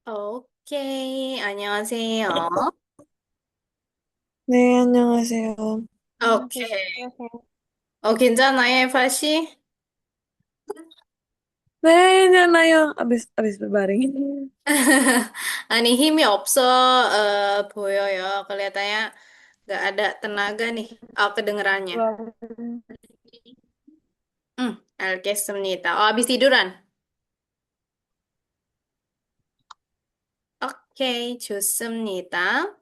오케이, 안녕하세요. 네, 안녕하세요. 오케이. 괜찮아요, 에파씨? 네, 괜찮아요. Abis berbaring. 아니, 힘이 없어, 보여요. kelihatannya nggak ada tenaga nih, kedengerannya. 알겠습니다. habis tiduran? 오케이, 좋습니다.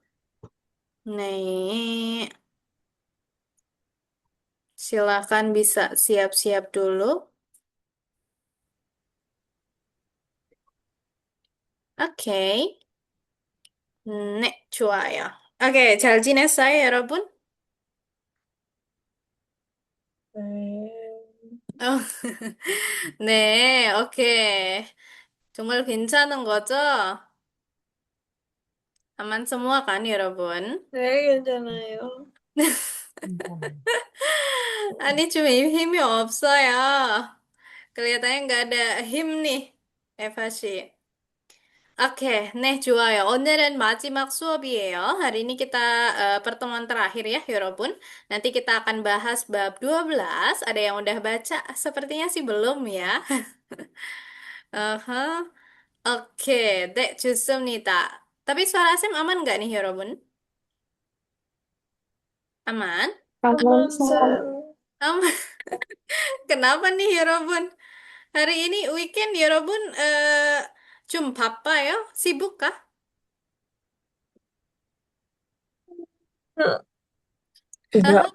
네, silakan bisa siap-siap dulu. 오케이. 네, 좋아요. 오케이, 잘 지냈어요, 여러분? 네, 어, 네, 오케이. 정말 괜찮은 거죠? aman semua kan, 여러분? 네, 괜찮아요. 아니, 좀 힘이 없어요. kelihatannya nggak ada him nih, Eva sih. Oke, 네, 좋아요. 오늘은 마지막 수업이에요. hari ini kita pertemuan terakhir ya, 여러분. Nanti kita akan bahas bab 12. Ada yang udah baca? Sepertinya sih belum ya. Aha. Oke, 네, 좋습니다. Tapi suara Sam aman nggak nih, 여러분? Aman? Aman, Sam. Aman. Kenapa nih, 여러분? Hari ini weekend, 여러분, 좀 바빠요? sibuk kah? Enggak,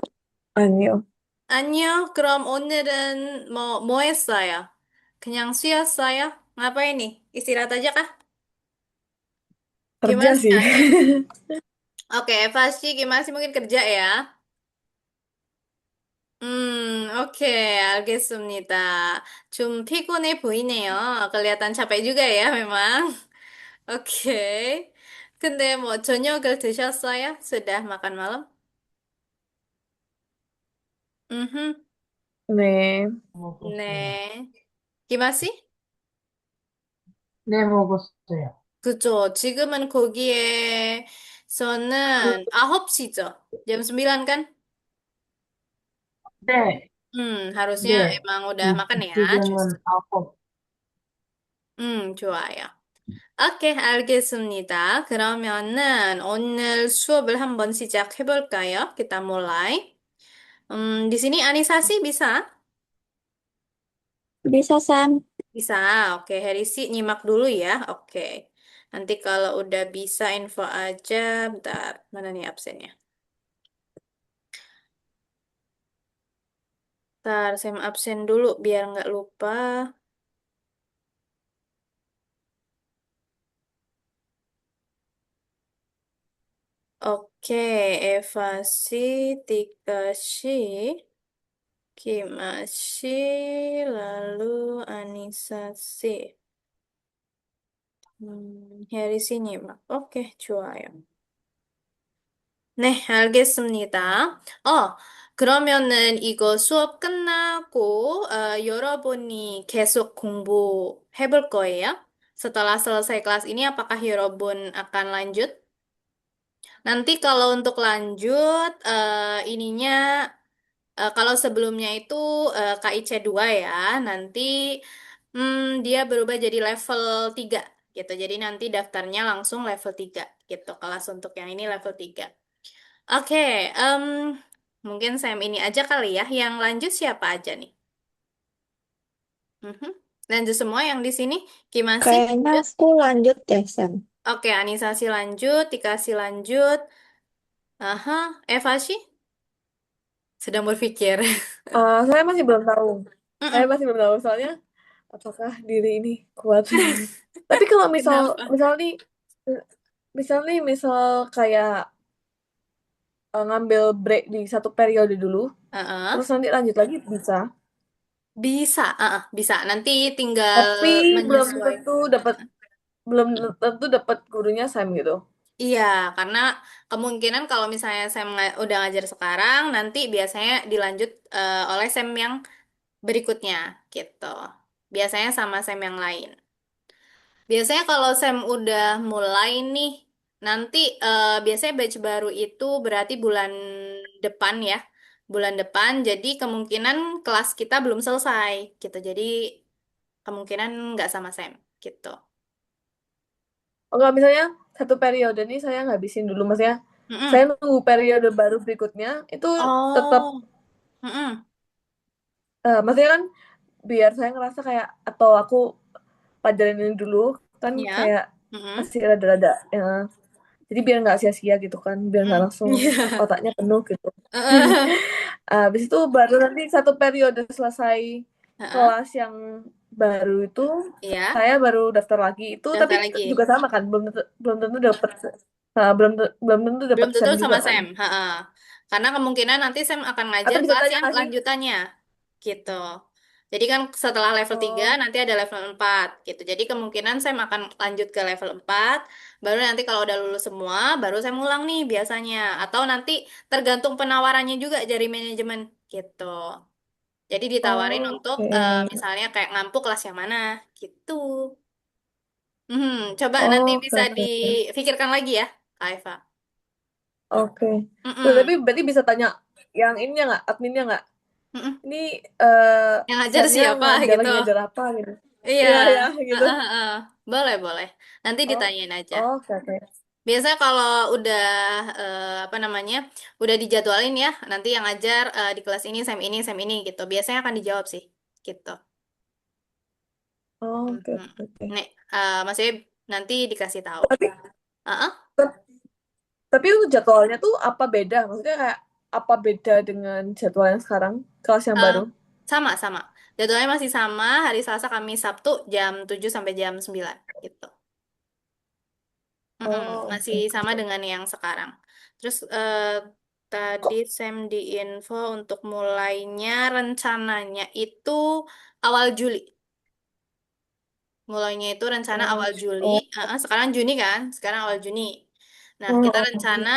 Aha. ayo. 아니요. 그럼 오늘은 뭐 했어요? 그냥 쉬었어요? ngapain nih? Istirahat aja kah? Kerja Gimana sih. sih? Oke, pasti gimana sih mungkin kerja ya? 오케이, 알겠습니다. 좀 피곤해 보이네요. kelihatan capek juga ya, memang. 오케이. 근데 뭐 저녁을 드셨어요? sudah makan malam? Mhm. 네, 네. 김아씨? 네, 먹었어요. 그죠. 지금은 거기에서는 9시죠. jam 9 kan? 네, harusnya 네. emang udah makan ya. 지금은 9. 좋아요. 오케이, 알겠습니다. 그러면은 오늘 수업을 한번 시작해 볼까요? kita mulai. di sini Anisasi bisa? Bisa, Sam. Bisa. Oke, Herisi nyimak dulu ya. Oke. Nanti kalau udah bisa info aja, bentar. Mana nih absennya? Bentar, saya absen dulu biar nggak lupa. Oke, Evasi, Tikashi, Kimashi, lalu Anisasi. Herisi nyimak. 오케이, 좋아요. 네, 알겠습니다. 그러면은 이거 수업 끝나고 여러분이 계속 공부해 볼 거예요? Setelah selesai kelas ini, apakah 여러분 akan lanjut? Nanti kalau untuk lanjut, kalau sebelumnya itu KIC 2 ya, nanti dia berubah jadi level 3 gitu. Jadi nanti daftarnya langsung level 3 gitu. Kelas untuk yang ini level 3. Oke, mungkin Sam ini aja kali ya. Yang lanjut siapa aja nih? Mhm. Lanjut semua yang di sini? Kimasi Kayaknya lanjut. aku lanjut deh, Sam. Oke, Anisasi lanjut, Dikasih lanjut. Aha, Eva sih sedang berpikir. Saya masih belum tahu. Saya Mm-mm. masih belum tahu soalnya apakah diri ini kuat. Tapi kalau misal Kenapa? misal nih misal kayak ngambil break di satu periode dulu, Heeh. terus nanti lanjut lagi bisa. Bisa, bisa. Nanti tinggal Tapi belum tentu menyesuaikan. dapat belum tentu dapat gurunya Sam gitu. Iya, karena kemungkinan kalau misalnya Sam udah ngajar sekarang, nanti biasanya dilanjut oleh Sam yang berikutnya, gitu. Biasanya sama Sam yang lain. Biasanya kalau Sam udah mulai nih, nanti biasanya batch baru itu berarti bulan depan ya. Bulan depan, jadi kemungkinan kelas kita belum selesai gitu. Jadi kemungkinan nggak sama Sam gitu. Oh, enggak, misalnya satu periode nih saya ngabisin dulu, maksudnya saya Mm-mm. nunggu periode baru berikutnya itu tetap, Oh, mm-mm. maksudnya kan biar saya ngerasa kayak, atau aku pelajarin ini dulu kan, Ya. kayak Mm-mm. masih rada-rada ya, jadi biar nggak sia-sia gitu kan, biar nggak Mm. langsung Iya. otaknya penuh gitu. Habis itu baru nanti satu periode selesai Heeh. kelas yang baru itu Iya, saya baru daftar lagi itu, tapi daftar lagi. juga sama kan, belum tentu dapat, belum tentu dapat Belum tentu SEM juga sama kan, Sam. Heeh. Karena kemungkinan nanti Sam akan ngajar atau bisa kelas tanya yang nggak sih? lanjutannya. Gitu. Jadi kan setelah level 3 Oh, nanti ada level 4 gitu. Jadi kemungkinan Sam akan lanjut ke level 4. Baru nanti kalau udah lulus semua, baru saya ulang nih biasanya. Atau nanti tergantung penawarannya juga dari manajemen gitu. Jadi ditawarin untuk oke. misalnya kayak ngampu kelas yang mana gitu. Coba nanti Oke, bisa oke, oke. difikirkan lagi ya, Kak Eva. Oke. Loh, Mm-mm. tapi berarti bisa tanya yang ininya nggak, adminnya nggak? Mm-mm. Ini eh Yang ngajar Sam-nya siapa ngajar gitu. lagi ngajar apa gitu? Iya, Iya, ya, gitu. heeh, heeh. Boleh, boleh. Nanti Oh, ditanyain aja. oke, oke. Biasanya kalau udah apa namanya, udah dijadwalin ya, nanti yang ngajar di kelas ini, Sam ini gitu. Biasanya akan dijawab sih, gitu. Oke, Mhm. oke, oke. Nih, maksudnya nanti dikasih tahu. Tapi Heeh. tapi untuk jadwalnya tuh apa beda? Maksudnya kayak apa beda dengan jadwal yang sekarang, kelas yang Eh, baru? sama, sama. Jadwalnya masih sama, hari Selasa, Kamis, Sabtu, jam 7 sampai jam 9 gitu. Mm-mm, Oh, masih oke, sama oke. dengan yang sekarang. Terus tadi Kok Sam di info untuk mulainya rencananya itu awal Juli. Mulainya itu rencana oh, awal Juli. oh, Sekarang Juni kan? Sekarang awal Juni. Nah, kita oh, rencana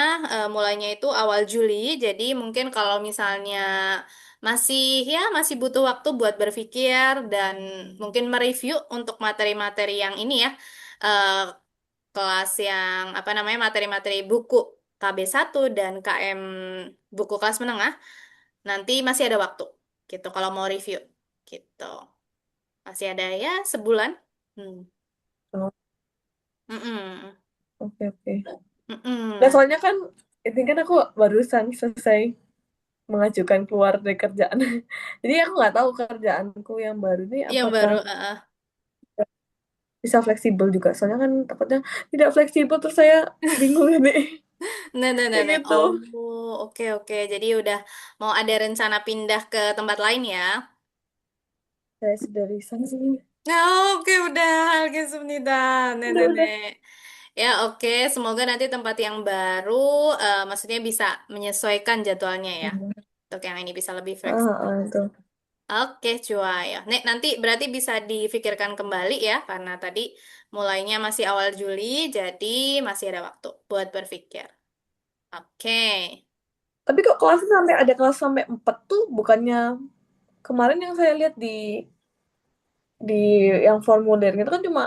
mulainya itu awal Juli. Jadi mungkin kalau misalnya masih masih butuh waktu buat berpikir dan mungkin mereview untuk materi-materi yang ini ya. eh, Kelas yang apa namanya materi-materi buku KB1 dan KM buku kelas menengah nanti masih ada waktu gitu kalau mau review gitu masih ada ya sebulan. Hmm. oh, Mm-mm. oke, oke. Nah, Mm-mm. soalnya kan ini kan aku barusan selesai mengajukan keluar dari kerjaan. Jadi aku nggak tahu kerjaanku yang baru ini Yang baru apakah bisa fleksibel juga. Soalnya kan takutnya tidak fleksibel terus saya bingung ini. nah, nah, nah, Kayak nah. gitu. Oh, oke, oke, jadi udah mau ada rencana pindah ke tempat lain ya. Saya sudah resign sih. Oh, oke, udah oke Sumnida. Udah. Nenek. Ya, oke. Semoga nanti tempat yang baru, maksudnya bisa menyesuaikan jadwalnya ya. Hmm. Untuk yang ini bisa lebih fleksibel. Itu. Oke, cuy. Nek, nanti berarti bisa difikirkan kembali ya, karena tadi mulainya masih awal Juli, jadi masih ada waktu buat berpikir. Oke. Tapi kok kelasnya sampai ada kelas sampai 4 tuh, bukannya kemarin yang saya lihat di yang formulirnya itu kan cuma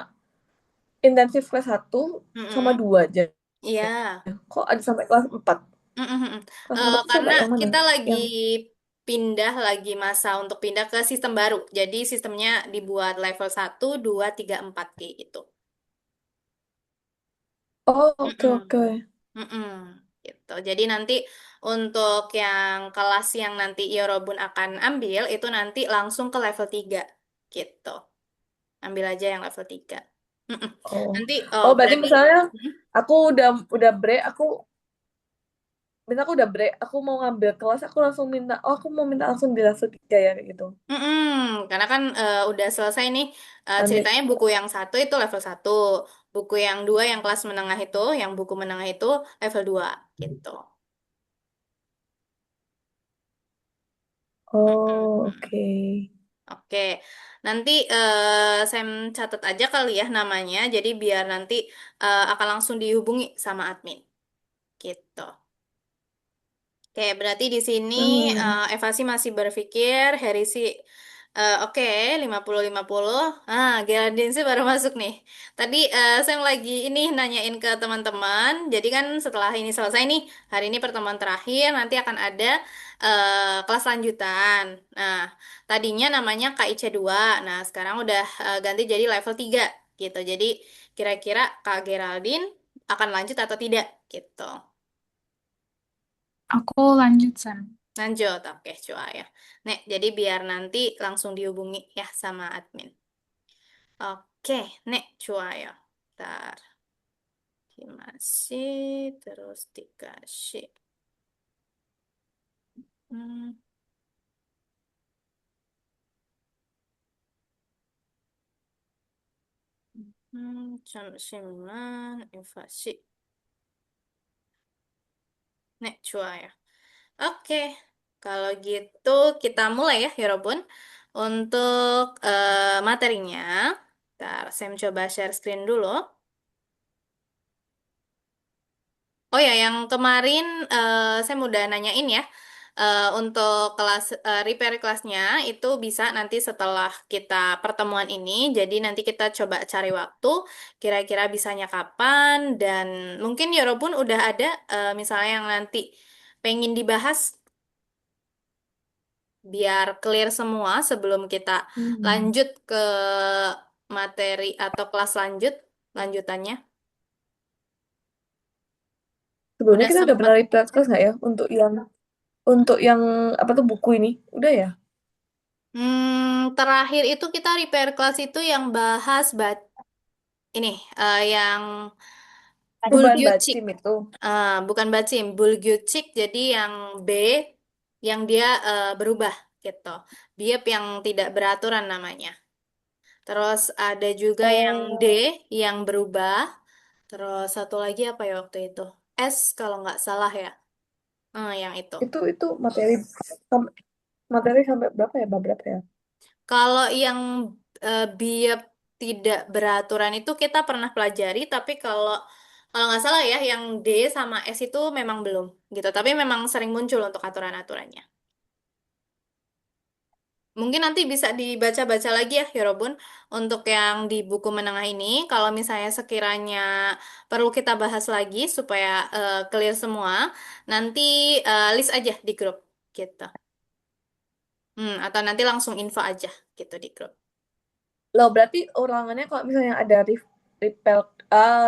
intensif kelas 1 sama Mm-mm. 2 aja. Iya. Kok ada sampai kelas 4? Mm-mm. Kelas 4 itu Karena sampai yang mana? kita lagi Yang pindah, lagi masa untuk pindah ke sistem baru. Jadi sistemnya dibuat level 1, 2, 3, 4 kayak gitu. Oh, oke, Mm-mm. oke. Mm-mm. Gitu. Jadi nanti untuk yang kelas yang nanti Yorobun akan ambil itu nanti langsung ke level 3 gitu. Ambil aja yang level 3. Mm-mm. Oh. Nanti Oh, berarti berarti misalnya mm, aku udah break, aku udah break, aku mau ngambil kelas, aku langsung minta, oh aku mau minta langsung di level 3 ya, kayak gitu. karena kan udah selesai nih Nanti, ceritanya buku yang satu itu level 1, buku yang dua yang kelas menengah itu, yang buku menengah itu level 2 gitu. oh, Mm-mm. oke. Oke, nanti saya catat aja kali ya namanya, jadi biar nanti akan langsung dihubungi sama admin, gitu. Oke, berarti di sini Hmm. Eva sih masih berpikir, Harry sih Oke, 50-50. Geraldine sih baru masuk nih. Tadi saya lagi ini nanyain ke teman-teman. Jadi kan setelah ini selesai nih, hari ini pertemuan terakhir, nanti akan ada kelas lanjutan. Nah, tadinya namanya KIC 2. Nah, sekarang udah ganti jadi level 3 gitu. Jadi kira-kira Kak Geraldine akan lanjut atau tidak gitu. Aku lanjut, San. Lanjut, oke, coba ya. Nek, jadi biar nanti langsung dihubungi ya sama admin. Oke, nek coba ya. Ntar masih terus dikasih. Hmm, Jamsiman invasi. Nek coba ya. Oke, kalau gitu kita mulai ya, Yorobun. Untuk materinya, ntar saya coba share screen dulu. Oh ya, yang kemarin saya udah nanyain ya, untuk kelas repair kelasnya itu bisa nanti setelah kita pertemuan ini. Jadi nanti kita coba cari waktu, kira-kira bisanya kapan dan mungkin Yorobun udah ada misalnya yang nanti pengen dibahas biar clear semua sebelum kita Hmm. lanjut ke materi atau kelas lanjutannya. Sebelumnya Udah kita udah sempet. pernah reply kelas nggak ya untuk yang apa tuh buku ini? Udah ya? Terakhir itu kita repair kelas itu yang bahas ini yang Perubahan Bulgyucik. batim itu. Bukan bacim, Bulgyucik jadi yang B yang dia berubah gitu. Biap yang tidak beraturan namanya. Terus ada juga yang D Oh, yang berubah. Terus satu lagi apa ya waktu itu? S kalau nggak salah ya. Yang itu. itu sam- materi sampai berapa ya? Bab berapa ya? Kalau yang biap tidak beraturan itu kita pernah pelajari, tapi kalau nggak salah ya, yang D sama S itu memang belum gitu. Tapi memang sering muncul untuk aturan-aturannya. Mungkin nanti bisa dibaca-baca lagi ya, Yorobun, untuk yang di buku menengah ini. Kalau misalnya sekiranya perlu kita bahas lagi supaya clear semua, nanti list aja di grup gitu. Atau nanti langsung info aja gitu di grup. Loh, berarti ulangannya kalau misalnya ada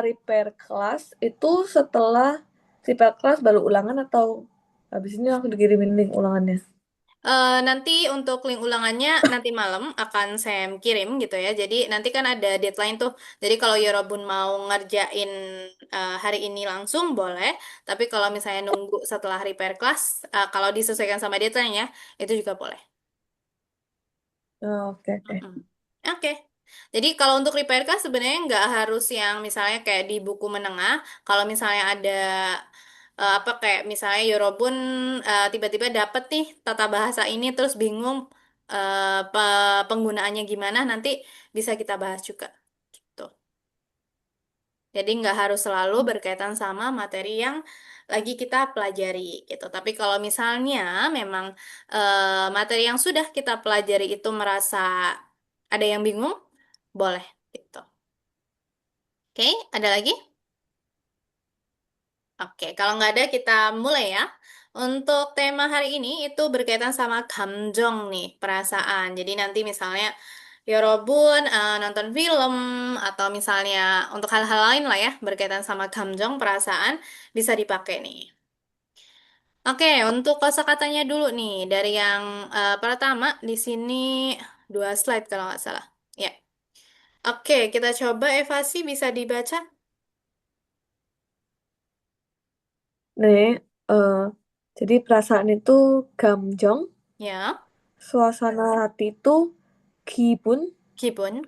repair kelas itu setelah repair kelas baru ulangan atau habis ini langsung dikirimin link ulangannya? Nanti untuk link ulangannya nanti malam akan saya kirim gitu ya. Jadi nanti kan ada deadline tuh. Jadi kalau Yorobun mau ngerjain hari ini langsung boleh. Tapi kalau misalnya nunggu setelah repair class, kalau disesuaikan sama deadline ya, itu juga boleh. Oh, oke oke. Mm-mm. Oke. Jadi kalau untuk repair class sebenarnya nggak harus yang misalnya kayak di buku menengah. Kalau misalnya ada apa kayak misalnya Yorobun tiba-tiba dapet nih tata bahasa ini terus bingung penggunaannya gimana nanti bisa kita bahas juga gitu. Jadi nggak harus selalu berkaitan sama materi yang lagi kita pelajari gitu. Tapi kalau misalnya memang materi yang sudah kita pelajari itu merasa ada yang bingung, boleh gitu. Oke, ada lagi? Oke, kalau nggak ada kita mulai ya. Untuk tema hari ini itu berkaitan sama kamjong nih, perasaan. Jadi nanti misalnya Yorobun nonton film atau misalnya untuk hal-hal lain lah ya berkaitan sama kamjong, perasaan bisa dipakai nih. Oke, untuk kosakatanya dulu nih dari yang pertama di sini 2 slide kalau nggak salah. Ya. Oke, kita coba Evasi bisa dibaca? Nih, eh, jadi perasaan itu gamjong, Ya, suasana hati itu gibun, Kibun,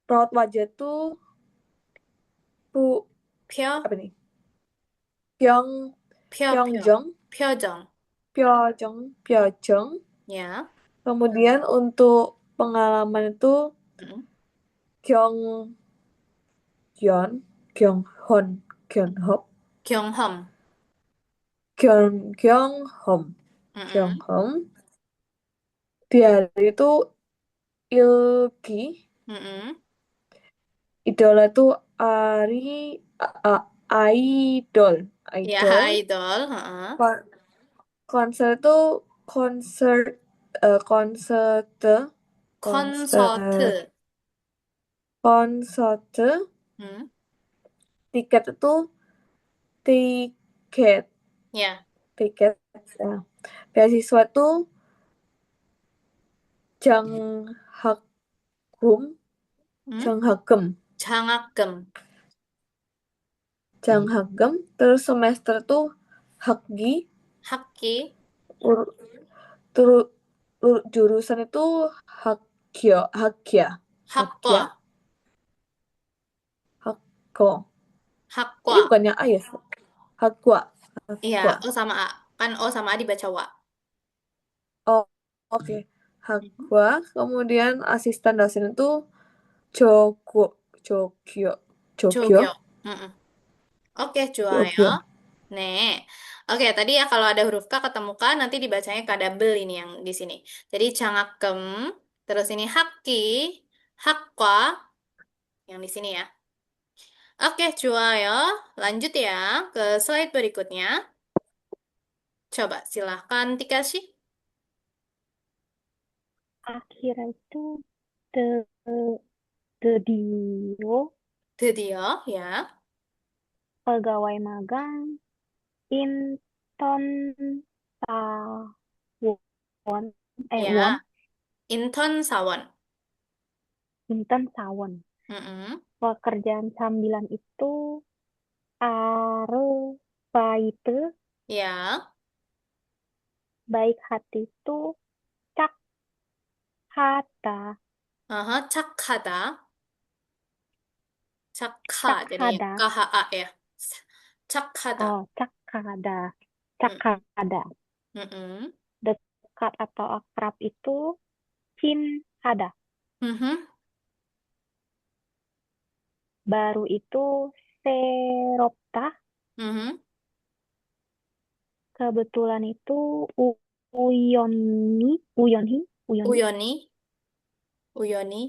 raut wajah itu pu Pyo, apa nih? Pyong Pyo, Pyo, Pyongjong, Pyojong. Pyongjong. Ya. Kemudian untuk pengalaman itu Mm. Gyeongyeon, Gyeonghon, Gyeonhop, Gyeongham. Gyeonghom, Mm-mm. Gyeonghom. Diary itu Ilki, Mm-mm. idola itu Ari, idol, Ya, idol. idol. Heeh. Kon- Konser itu konser, konser, konser, Konsorte. konser, Hmm. tiket itu tiket, Ya. tiket. Ya. Beasiswa itu Janghagum, Hmm. Janghagem, Jangagem. Janghagem. Terus semester tuh Hakgi, Haki. ur- turu- jurusan itu Hagyo, Hagya, Hakwa. Hagya, Hakko. Ini Hakwa. bukannya A ya? Hakwa, Iya, Hakwa. O sama A. Kan O sama A dibaca Wa. Oh, oke. Mhm. Hakwa. Kemudian asisten dosen itu Jogyo, Jogyo, Jogyo, Jogyo. Mm-mm. Oke, Jua ya. Jogyo. Nih. Oke, tadi ya kalau ada huruf K ketemu K, nanti dibacanya kadabel ini yang di sini. Jadi Cangakem, terus ini Haki, Hakwa, yang di sini ya. Oke, Jua ya. Lanjut ya ke slide berikutnya. Coba silahkan dikasih. Akhirnya itu the the Dio The dia ya. pegawai magang Inton Tawon Won Ya, Inton Sawon. Inton Sawon. Mm-mm. Pekerjaan sambilan itu arupaite Ya, baik hati itu cak hata aha, cakhada. Cakha, cak jadinya hada KHA ya. Cakhada. oh cak hada cak Mm-mm. hada Mm-mm. dekat atau akrab itu cin hada Mhm. baru itu seropta Mhm. kebetulan itu Uyoni Uyonhi Uyoni Uyoni. Uyoni.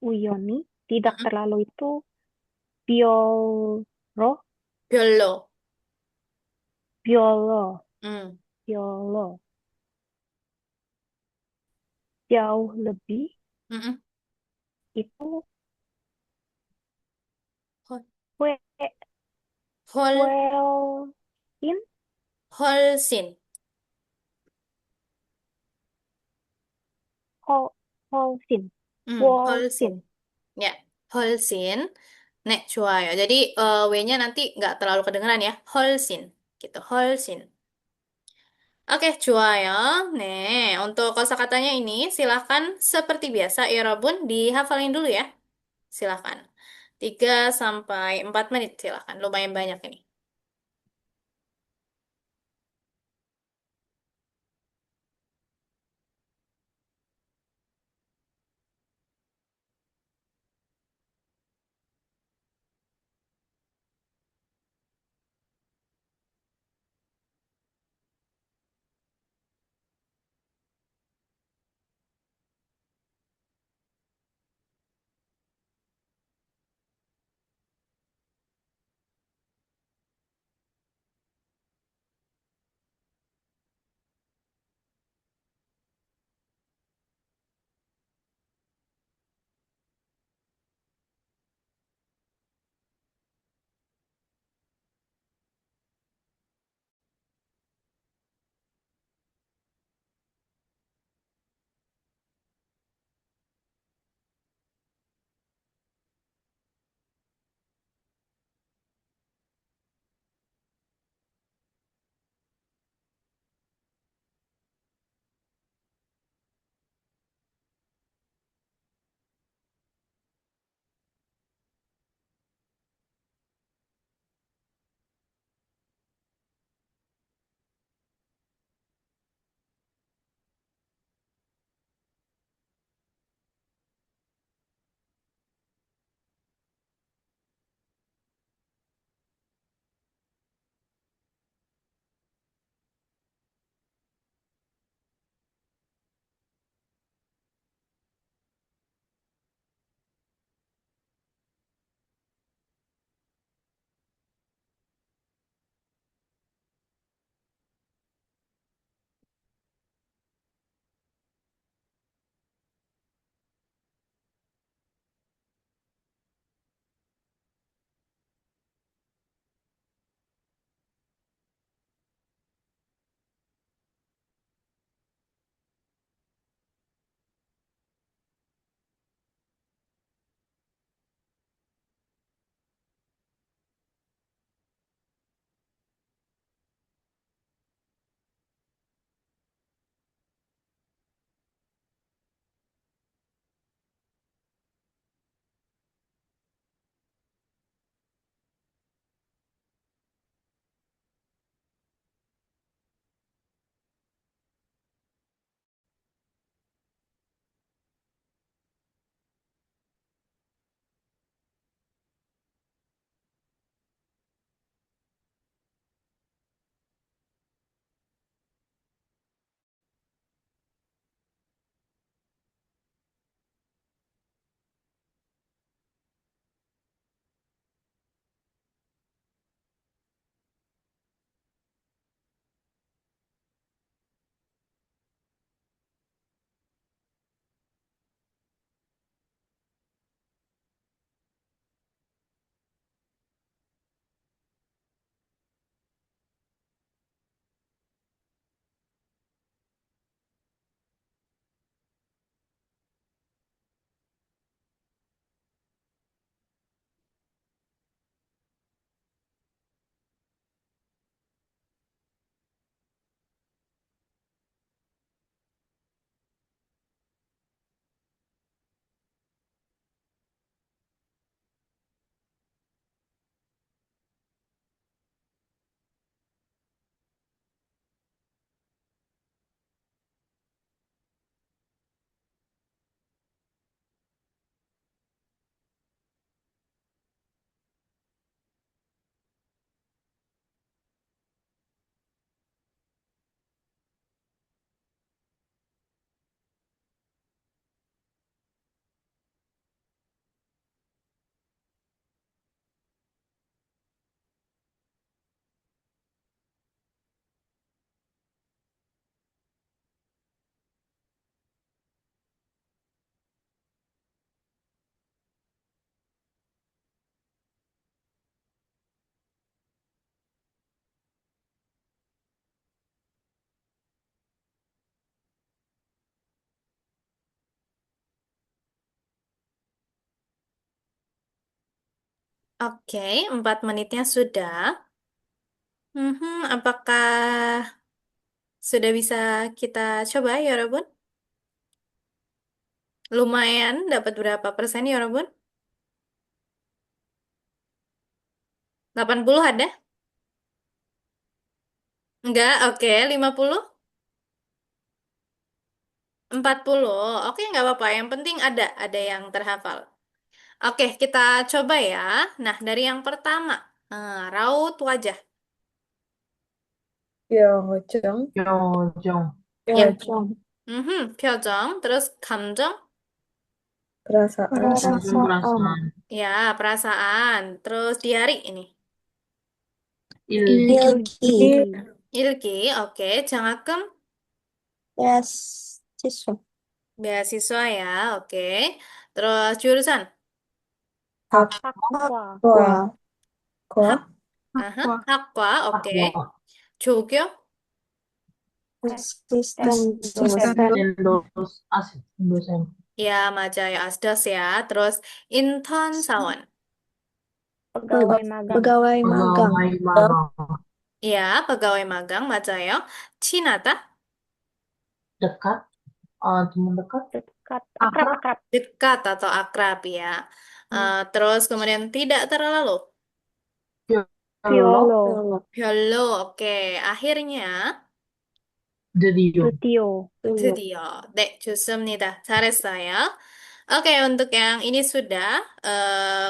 Uyoni tidak Mm-mm. terlalu itu biolo Biolo. biolo Mm. biolo jauh lebih Mm-mm. itu Hol. we Hol. well in Holsin. hol holsin Holsin. wolsin Ya, Holsin. Nek cua ya. Jadi W-nya nanti nggak terlalu kedengeran ya. Holsin. Gitu, Holsin. Oke, cua ya. Nih, untuk kosakatanya ini silahkan seperti biasa, Irobun dihafalin dulu ya. Silahkan. 3 sampai 4 menit silahkan. Lumayan banyak ini. Oke, 4 menitnya sudah. Apakah sudah bisa kita coba ya, Robun? Lumayan, dapat berapa persen ya, Robun? 80 ada? Enggak, oke. 50? 40. Oke, nggak apa-apa. Yang penting ada yang terhafal. Oke, kita coba ya. Nah, dari yang pertama, raut wajah. 표정, 표정, Ya, 표정, 표정, terus 감정, perasaan, perasaan, ya, perasaan, terus diari ini. ilgi, ilgi, Ilgi. Ilki, oke, 장학금, Beasiswa. beasiswa ya, oke. Terus jurusan, Aqua. 학과, hak, 과, hakwa, oke. akwa, 조교, Asisten asisten dosen. asisten dosen, ya, 맞아요, asdos ya. Terus intern sa원, Pegawai magang. pegawai magang, pegawai magang, ya, pegawai magang, 맞아요. 친하다, dekat, teman dekat, Dekat. akrab, Akrab. dekat atau akrab ya. Terus kemudian tidak terlalu, 별로, Piolo. 별로, oke. Akhirnya, 드디어, Tutio. 드디어. 네, 좋습니다. 잘했어요. Oke, untuk yang ini sudah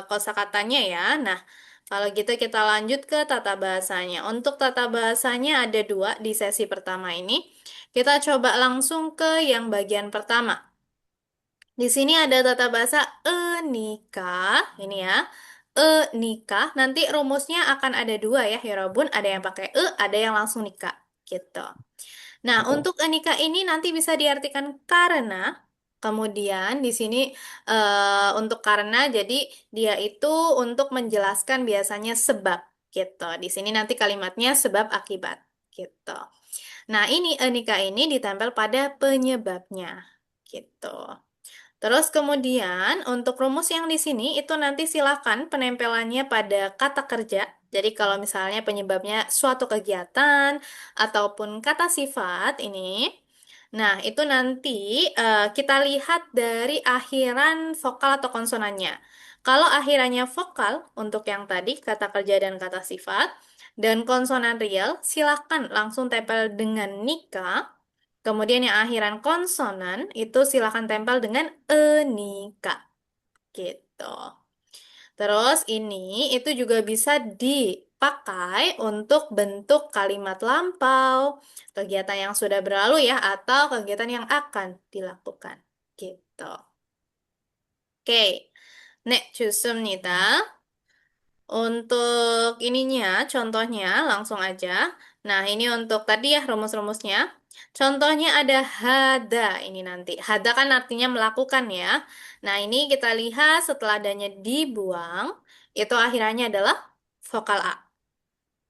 kosakatanya ya. Nah, kalau gitu kita lanjut ke tata bahasanya. Untuk tata bahasanya ada dua di sesi pertama ini. Kita coba langsung ke yang bagian pertama. Di sini ada tata bahasa nikah, ini ya. Nikah, nanti rumusnya akan ada dua ya, Yorobun. Ada yang pakai ada yang langsung nikah, gitu. Nah, untuk nikah ini nanti bisa diartikan karena, kemudian di sini untuk karena, jadi dia itu untuk menjelaskan biasanya sebab, gitu. Di sini nanti kalimatnya sebab akibat, gitu. Nah, ini nikah ini ditempel pada penyebabnya, gitu. Terus kemudian untuk rumus yang di sini itu nanti silakan penempelannya pada kata kerja. Jadi kalau misalnya penyebabnya suatu kegiatan ataupun kata sifat ini, nah itu nanti kita lihat dari akhiran vokal atau konsonannya. Kalau akhirannya vokal untuk yang tadi kata kerja dan kata sifat dan konsonan real, silakan langsung tempel dengan nikah. Kemudian yang akhiran konsonan itu silakan tempel dengan enika gitu. Terus ini itu juga bisa dipakai untuk bentuk kalimat lampau, kegiatan yang sudah berlalu ya, atau kegiatan yang akan dilakukan gitu. Oke, 네, 좋습니다. Untuk ininya, contohnya langsung aja. Nah, ini untuk tadi ya rumus-rumusnya. Contohnya ada hada ini nanti. Hada kan artinya melakukan ya. Nah, ini kita lihat setelah adanya dibuang, itu akhirannya adalah vokal A.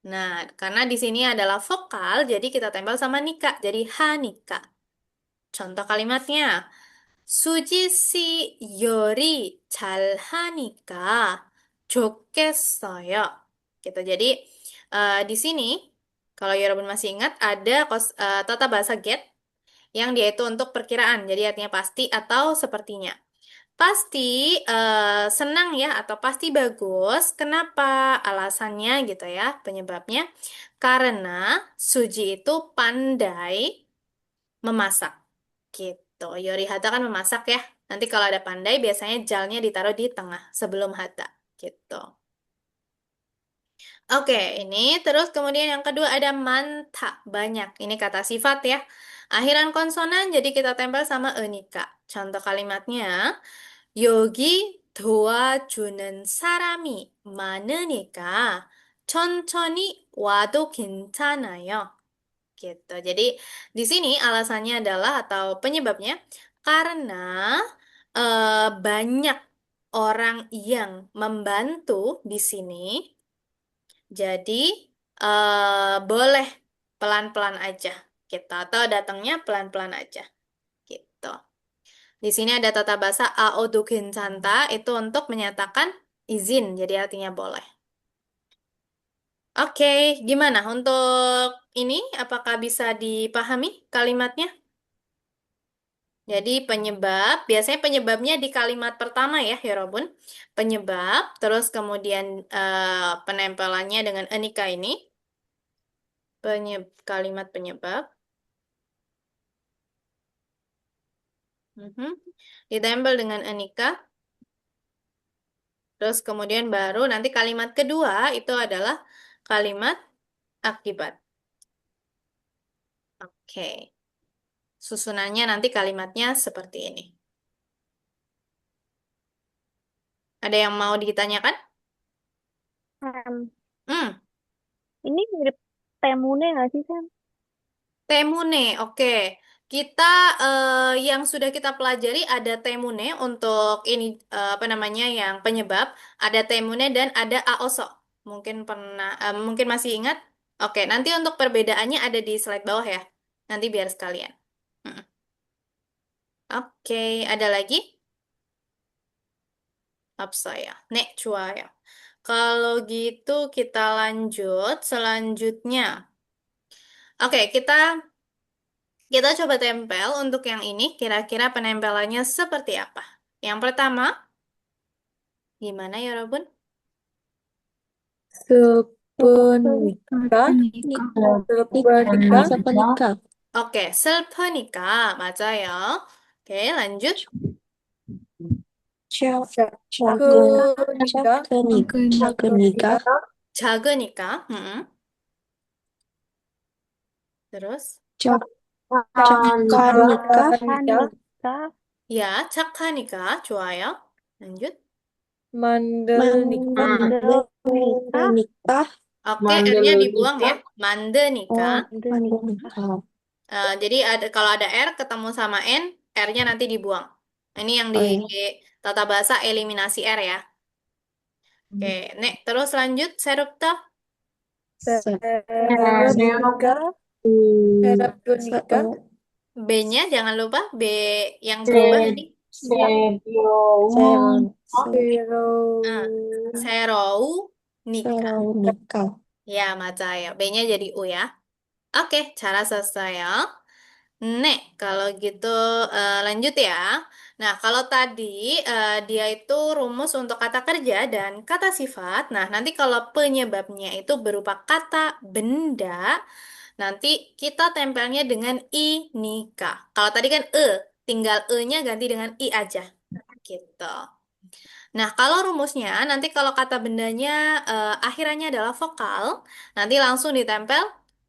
Nah, karena di sini adalah vokal, jadi kita tempel sama nika. Jadi hanika. Contoh kalimatnya. 수지 씨 요리 잘하니까 좋겠어요. Gitu. Jadi di sini kalau Yorobun masih ingat ada tata bahasa get yang dia itu untuk perkiraan. Jadi artinya pasti atau sepertinya. Pasti senang ya atau pasti bagus. Kenapa? Alasannya gitu ya, penyebabnya. Karena Suji itu pandai memasak. Gitu. Yori hata kan memasak ya. Nanti kalau ada pandai biasanya jalnya ditaruh di tengah sebelum hata. Gitu. Oke, ini terus kemudian yang kedua ada manta, banyak. Ini kata sifat ya. Akhiran konsonan jadi kita tempel sama enika. Contoh kalimatnya, 여기 도와주는 사람이 많으니까 천천히 와도 괜찮아요. Gitu. Jadi di sini alasannya adalah atau penyebabnya karena banyak orang yang membantu di sini. Jadi boleh pelan-pelan aja gitu atau datangnya pelan-pelan aja gitu. Di sini ada tata bahasa aodu 괜찮다 itu untuk menyatakan izin, jadi artinya boleh. Oke, gimana untuk ini? Apakah bisa dipahami kalimatnya? Jadi penyebab, biasanya penyebabnya di kalimat pertama ya, Yorobun. Penyebab, terus kemudian penempelannya dengan enika ini. Kalimat penyebab. Mhm. Ditempel dengan enika. Terus kemudian baru nanti kalimat kedua itu adalah kalimat akibat. Oke. Susunannya nanti kalimatnya seperti ini. Ada yang mau ditanyakan? Sam, Hmm, ini mirip temune nggak sih, Sam? temune. Oke. Kita yang sudah kita pelajari ada temune untuk ini apa namanya yang penyebab, ada temune dan ada aoso. Mungkin pernah mungkin masih ingat? Oke, nanti untuk perbedaannya ada di slide bawah ya. Nanti biar sekalian. Mm. Oke, ada lagi? Apsaya. Nek ya. Kalau gitu kita lanjut selanjutnya. Oke, kita coba tempel untuk yang ini. Kira-kira penempelannya seperti apa? Yang pertama, gimana ya, Robun? Sepenika, Nikah. sepenika, Selanjutnya, Oke, selpenika, 맞아요. Oke, lanjut. cakenika, Cakenika. 작으니까. Terus, Selanjutnya, cakanika, Nikah. ya, 착하니까. 좋아요. lanjut. mandelnika, Nikah. Oke, R-nya dibuang Mandalika, ya. Mandenika. Nikah. Jadi kalau ada R ketemu sama N, R-nya nanti dibuang. Ini yang di tata bahasa eliminasi R ya. Oke, nek terus lanjut serupta. serepnika, serepnika, B-nya jangan lupa B yang berubah Se- ini. Sebiowun, Ah, sero, serou nika. Ya, 맞아요. B-nya jadi U ya. Oke, cara selesai ya. Nek, kalau gitu lanjut ya. Nah, kalau tadi dia itu rumus untuk kata kerja dan kata sifat. Nah, nanti kalau penyebabnya itu berupa kata benda, nanti kita tempelnya dengan i nika. Kalau tadi kan tinggal e-nya ganti dengan i aja. Gitu. Nah, kalau rumusnya, nanti kalau kata bendanya akhirannya adalah vokal, nanti langsung ditempel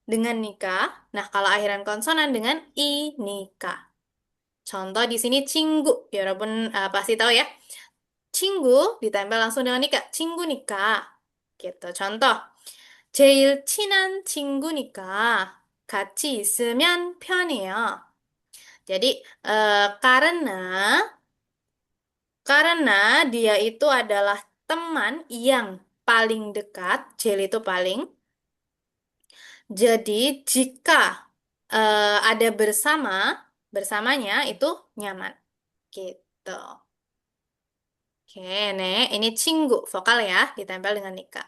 dengan nikah. Nah, kalau akhiran konsonan dengan i nikah. Contoh di sini cinggu, ya walaupun pasti tahu ya. Cinggu ditempel langsung dengan nikah. Cinggu nikah. Gitu. Contoh, 제일 친한 친구니까 같이 있으면 편해요. Jadi, karena dia itu adalah teman yang paling dekat, Jel itu paling. Jadi jika ada bersamanya itu nyaman. Gitu. Oke, Nek, ini cinggu, vokal ya, ditempel dengan nika.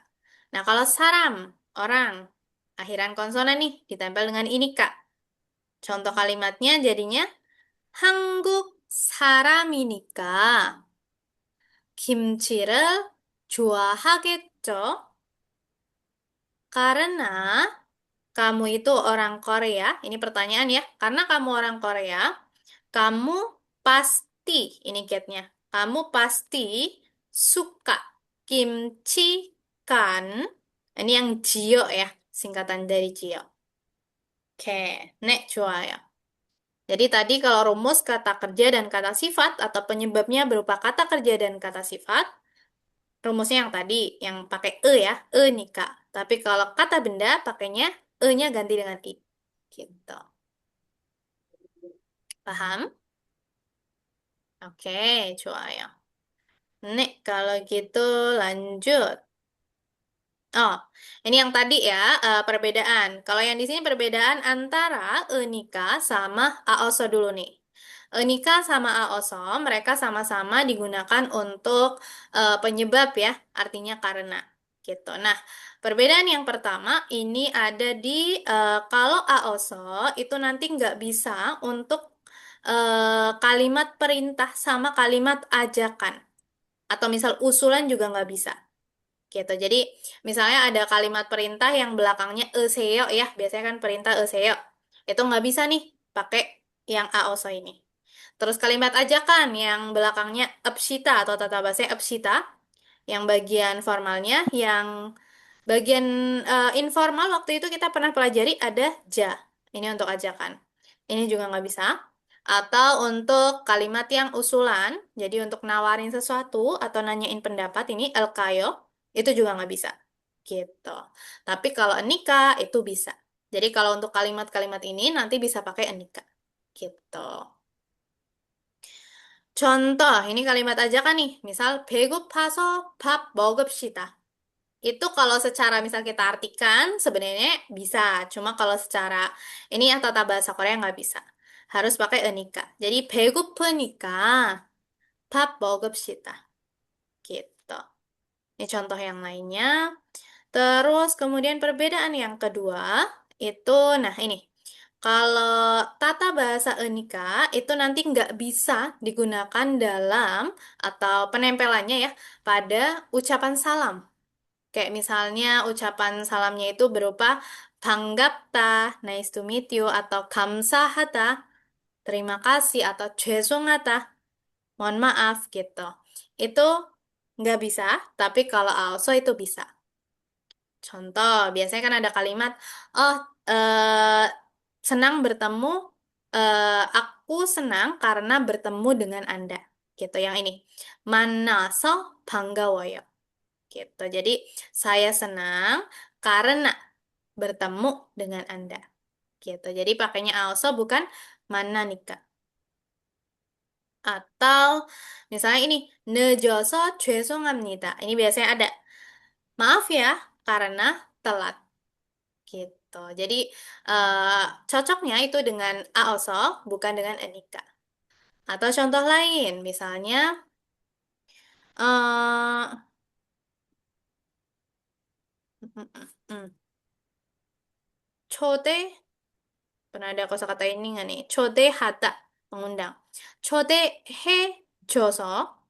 Nah, kalau saram, orang, akhiran konsonan nih, ditempel dengan inika. Contoh kalimatnya jadinya, 한국 사람이니까 김치를 좋아하겠죠? Karena kamu itu orang Korea, ini pertanyaan ya, karena kamu orang Korea, kamu pasti, ini catnya, kamu pasti suka kimchi kan? Ini yang Jio ya, singkatan dari Jio. Oke, nek 좋아요. Jadi tadi kalau rumus kata kerja dan kata sifat atau penyebabnya berupa kata kerja dan kata sifat, rumusnya yang tadi, yang pakai ya, nih Kak. Tapi kalau kata benda, pakainya nya ganti dengan i. Gitu. Paham? Oke, ya. Nih, kalau gitu lanjut. Oh, ini yang tadi ya, perbedaan. Kalau yang di sini perbedaan antara nikah sama aoso dulu nih. Enika sama aoso, mereka sama-sama digunakan untuk penyebab ya, artinya karena. Gitu. Nah, perbedaan yang pertama ini ada di kalau aoso itu nanti nggak bisa untuk kalimat perintah sama kalimat ajakan. Atau misal usulan juga nggak bisa. Gitu. Jadi, misalnya ada kalimat perintah yang belakangnya eseyo ya, biasanya kan perintah eseyo. Itu nggak bisa nih pakai yang aoso ini. Terus kalimat ajakan yang belakangnya epsita atau tata bahasa epsita, yang bagian formalnya, yang bagian informal waktu itu kita pernah pelajari ada ja. Ini untuk ajakan. Ini juga nggak bisa. Atau untuk kalimat yang usulan, jadi untuk nawarin sesuatu atau nanyain pendapat, ini el kayo, itu juga nggak bisa. Gitu. Tapi kalau enika itu bisa. Jadi kalau untuk kalimat-kalimat ini nanti bisa pakai enika. Gitu. Contoh, ini kalimat aja kan nih. Misal, 배고파서 밥 먹읍시다. Itu kalau secara misal kita artikan, sebenarnya bisa. Cuma kalau secara, ini yang tata bahasa Korea nggak bisa. Harus pakai enika. Jadi, 배고프니까 밥 먹읍시다. Gitu. Ini contoh yang lainnya. Terus kemudian perbedaan yang kedua, itu, nah ini. Kalau tata bahasa Enika itu nanti nggak bisa digunakan dalam atau penempelannya ya pada ucapan salam. Kayak misalnya ucapan salamnya itu berupa 반갑다, nice to meet you, atau 감사하다, terima kasih, atau 죄송하다, mohon maaf gitu. Itu nggak bisa, tapi kalau also itu bisa. Contoh, biasanya kan ada kalimat, oh, senang bertemu, aku senang karena bertemu dengan Anda. Gitu, yang ini. 만나서 반가워요. Gitu. Jadi, saya senang karena bertemu dengan Anda. Gitu. Jadi, pakainya also bukan mana nikah. Atau, misalnya ini, 늦어서 죄송합니다. Ini biasanya ada. Maaf ya, karena telat. Gitu. Jadi eh, cocoknya itu dengan also, bukan dengan enika. Atau contoh lain, misalnya eh mm, mm, mm. 초대, pernah ada kosakata ini nggak nih? 초대하다, mengundang. 초대해줘서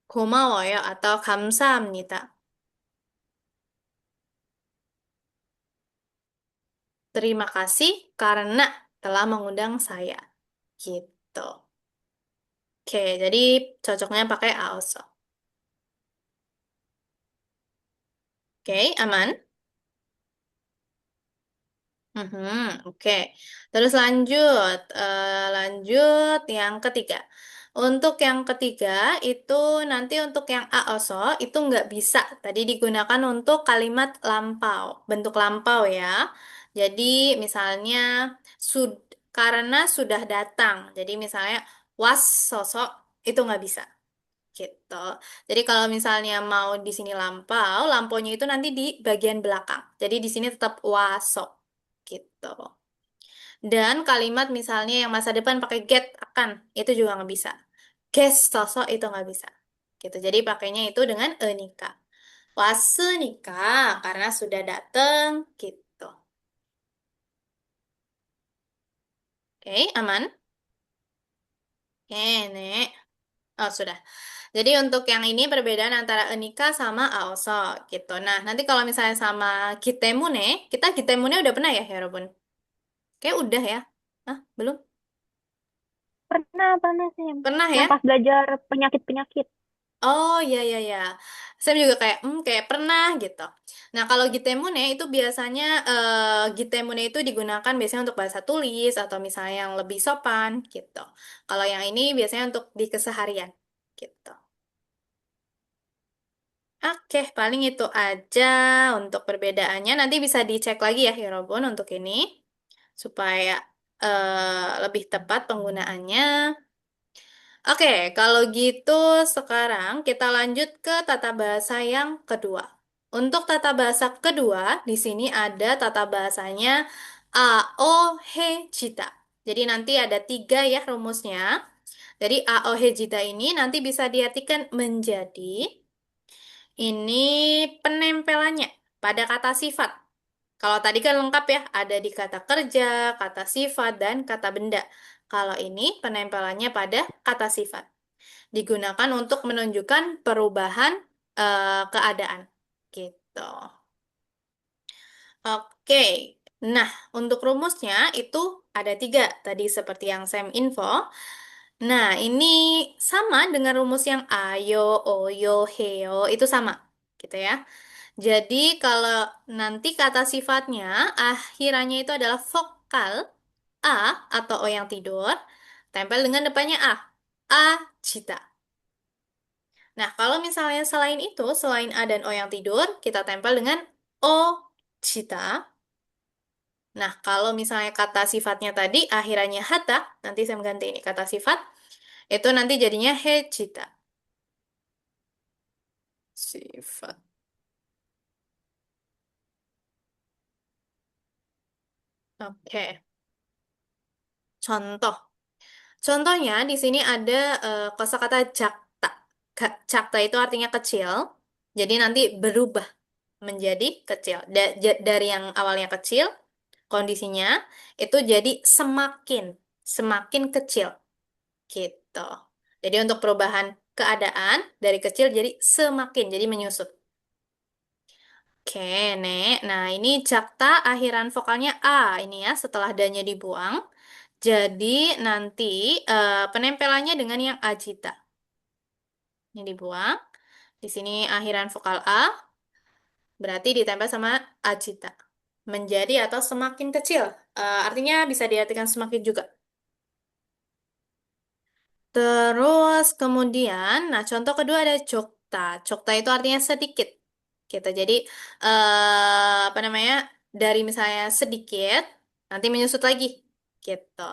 고마워요 atau 감사합니다. Terima kasih karena telah mengundang saya. Gitu. Oke, jadi cocoknya pakai also. Oke, aman? Mhm, oke. Terus lanjut, lanjut yang ketiga. Untuk yang ketiga itu nanti untuk yang a also itu nggak bisa. Tadi digunakan untuk kalimat lampau, bentuk lampau ya. Jadi misalnya sud karena sudah datang. Jadi misalnya was sosok itu nggak bisa. Gitu. Jadi kalau misalnya mau di sini lampau, lampunya itu nanti di bagian belakang. Jadi di sini tetap waso. Gitu. Dan kalimat misalnya yang masa depan pakai get akan, itu juga nggak bisa. Guess sosok itu nggak bisa. Gitu. Jadi pakainya itu dengan enika. Wasunika karena sudah datang gitu. Oke, aman? Oke, Nek. Oh, sudah. Jadi untuk yang ini perbedaan antara enika sama aoso gitu. Nah, nanti kalau misalnya sama kitemune, kita kitemune udah pernah ya, Herobun? Kayak udah ya. Hah, belum? Pernah sih. Pernah ya? Yang pas belajar penyakit-penyakit. Oh, iya, iya, iya. Saya juga kayak, kayak pernah gitu. Nah, kalau gitemune itu biasanya, gitemune itu digunakan biasanya untuk bahasa tulis atau misalnya yang lebih sopan gitu. Kalau yang ini biasanya untuk di keseharian gitu. Oke, paling itu aja untuk perbedaannya. Nanti bisa dicek lagi ya, Hirobun, untuk ini. Supaya lebih tepat penggunaannya. Oke, kalau gitu sekarang kita lanjut ke tata bahasa yang kedua. Untuk tata bahasa kedua, di sini ada tata bahasanya A, O, He, Cita. Jadi nanti ada 3 ya rumusnya. Jadi AOHJITA ini nanti bisa diartikan menjadi ini penempelannya pada kata sifat. Kalau tadi kan lengkap ya, ada di kata kerja, kata sifat, dan kata benda. Kalau ini penempelannya pada kata sifat. Digunakan untuk menunjukkan perubahan keadaan. Gitu. Oke, nah untuk rumusnya itu ada 3 tadi seperti yang Sam info. Nah ini sama dengan rumus yang ayo, oyo, heo itu sama, gitu ya. Jadi kalau nanti kata sifatnya akhirannya itu adalah vokal a atau o yang tidur, tempel dengan depannya a cita. Nah kalau misalnya selain itu, selain a dan o yang tidur, kita tempel dengan o cita. Nah, kalau misalnya kata sifatnya tadi akhirannya hata, nanti saya mengganti ini kata sifat, itu nanti jadinya hecita. Sifat. Oke. Contoh. Contohnya di sini ada kosakata jakta. Jakta itu artinya kecil. Jadi nanti berubah menjadi kecil. Dari yang awalnya kecil, kondisinya itu jadi semakin semakin kecil gitu. Jadi untuk perubahan keadaan dari kecil jadi semakin jadi menyusut. Oke, Nek. Nah, ini jakta akhiran vokalnya A ini ya setelah danya dibuang. Jadi nanti penempelannya dengan yang ajita. Ini dibuang. Di sini akhiran vokal A berarti ditempel sama ajita. Menjadi atau semakin kecil. Artinya bisa diartikan semakin juga. Terus kemudian, nah contoh kedua ada jokta. Jokta itu artinya sedikit. Gitu. Jadi apa namanya? Dari misalnya sedikit, nanti menyusut lagi. Gitu.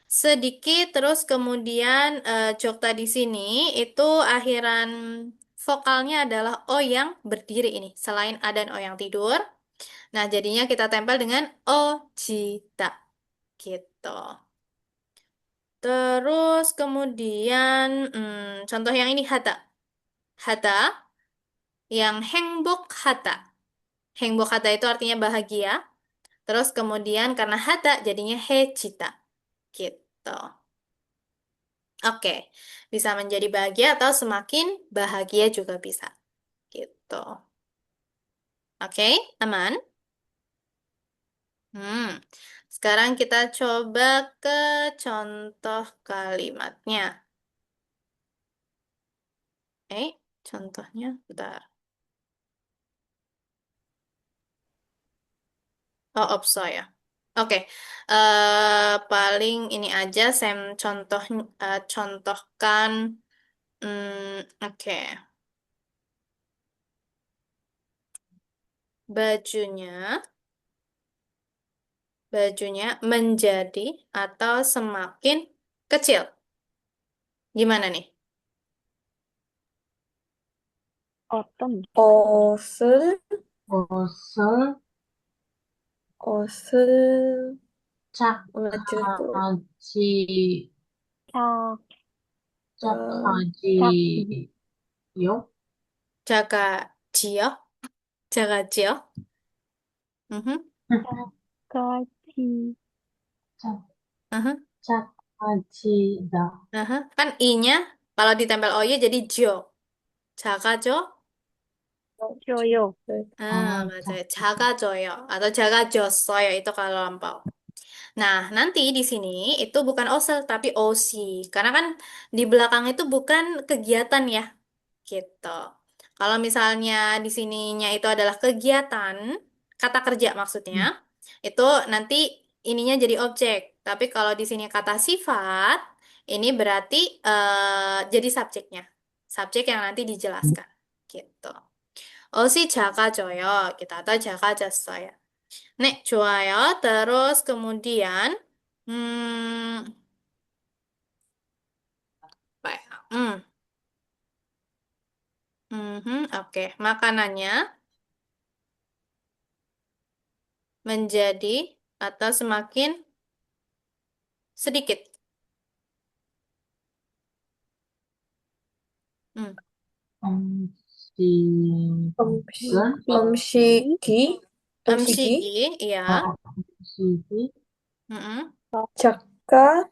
Sedikit terus kemudian jokta di sini itu akhiran vokalnya adalah o yang berdiri ini, selain a dan o yang tidur. Nah, jadinya kita tempel dengan o jita. Gitu. Terus kemudian contoh yang ini hata. Hata yang hengbok hata. Hengbok hata itu artinya bahagia. Terus kemudian karena hata jadinya hecita. Gitu. Oke. Bisa menjadi bahagia atau semakin bahagia juga bisa. Gitu. Oke, aman? Hmm. Sekarang kita coba ke contoh kalimatnya. Contohnya, bentar. Oh, opso ya. Oke, paling ini aja saya contohkan. Oke, bajunya, bajunya menjadi atau semakin kecil. Gimana nih? Autumn. 옷을, 옷을 옷을 mengecilku. 착하지, 짝, 어, 짝, 착하지요? 자가 지요? 자가 지요? Mhm, 까지, 착, mhm, 착하지다. aha. Kan i-nya kalau ditempel o-nya jadi jo. 자가 죠? 줘요. 아, 맞아요. 작아져요. Atau 작아졌어요. Itu kalau lampau. Nah, nanti di sini itu bukan osel tapi osi. Karena kan di belakang itu bukan kegiatan ya, gitu. Kalau misalnya di sininya itu adalah kegiatan, kata kerja maksudnya, itu nanti ininya jadi objek. Tapi kalau di sini kata sifat, ini berarti jadi subjeknya. Subjek yang nanti dijelaskan, gitu. 옷이 작아져요. kita atau 작아졌어요. 네, 좋아요. Terus kemudian, apa ya? Oke. Makanannya menjadi atau semakin Sedikit. Hmm. Omsigen, Omshiki, Omshiki, MCG, iya. omsigi, Mm-mm. Caka,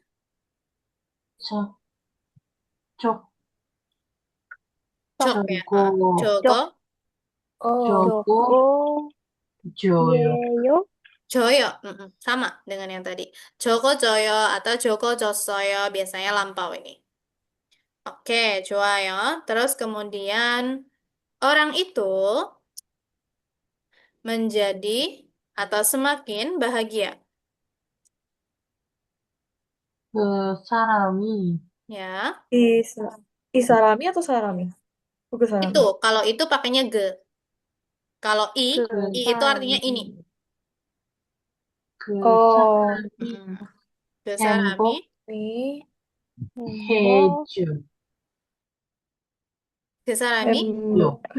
cok, cok, Cok ya. jogo, Jogo, Jok, oh, jogo, Joko, joyo, Yeyo, Joyo. Mm-mm. Sama dengan yang tadi. Joko Joyo atau Joko Josoyo biasanya lampau ini. Oke, Joyo. Terus kemudian orang itu menjadi atau semakin bahagia. 그 사람이 Ya. Isa, Isarami atau Sarami? Bukan Itu, Sarami. kalau itu pakainya ge. Kalau 그, i itu artinya ini. Kesami, 그 Oh, 사람이 Mm-mm. Ge sarami. ini Hembo, 행복해줘요. Ge sarami. Hemuka.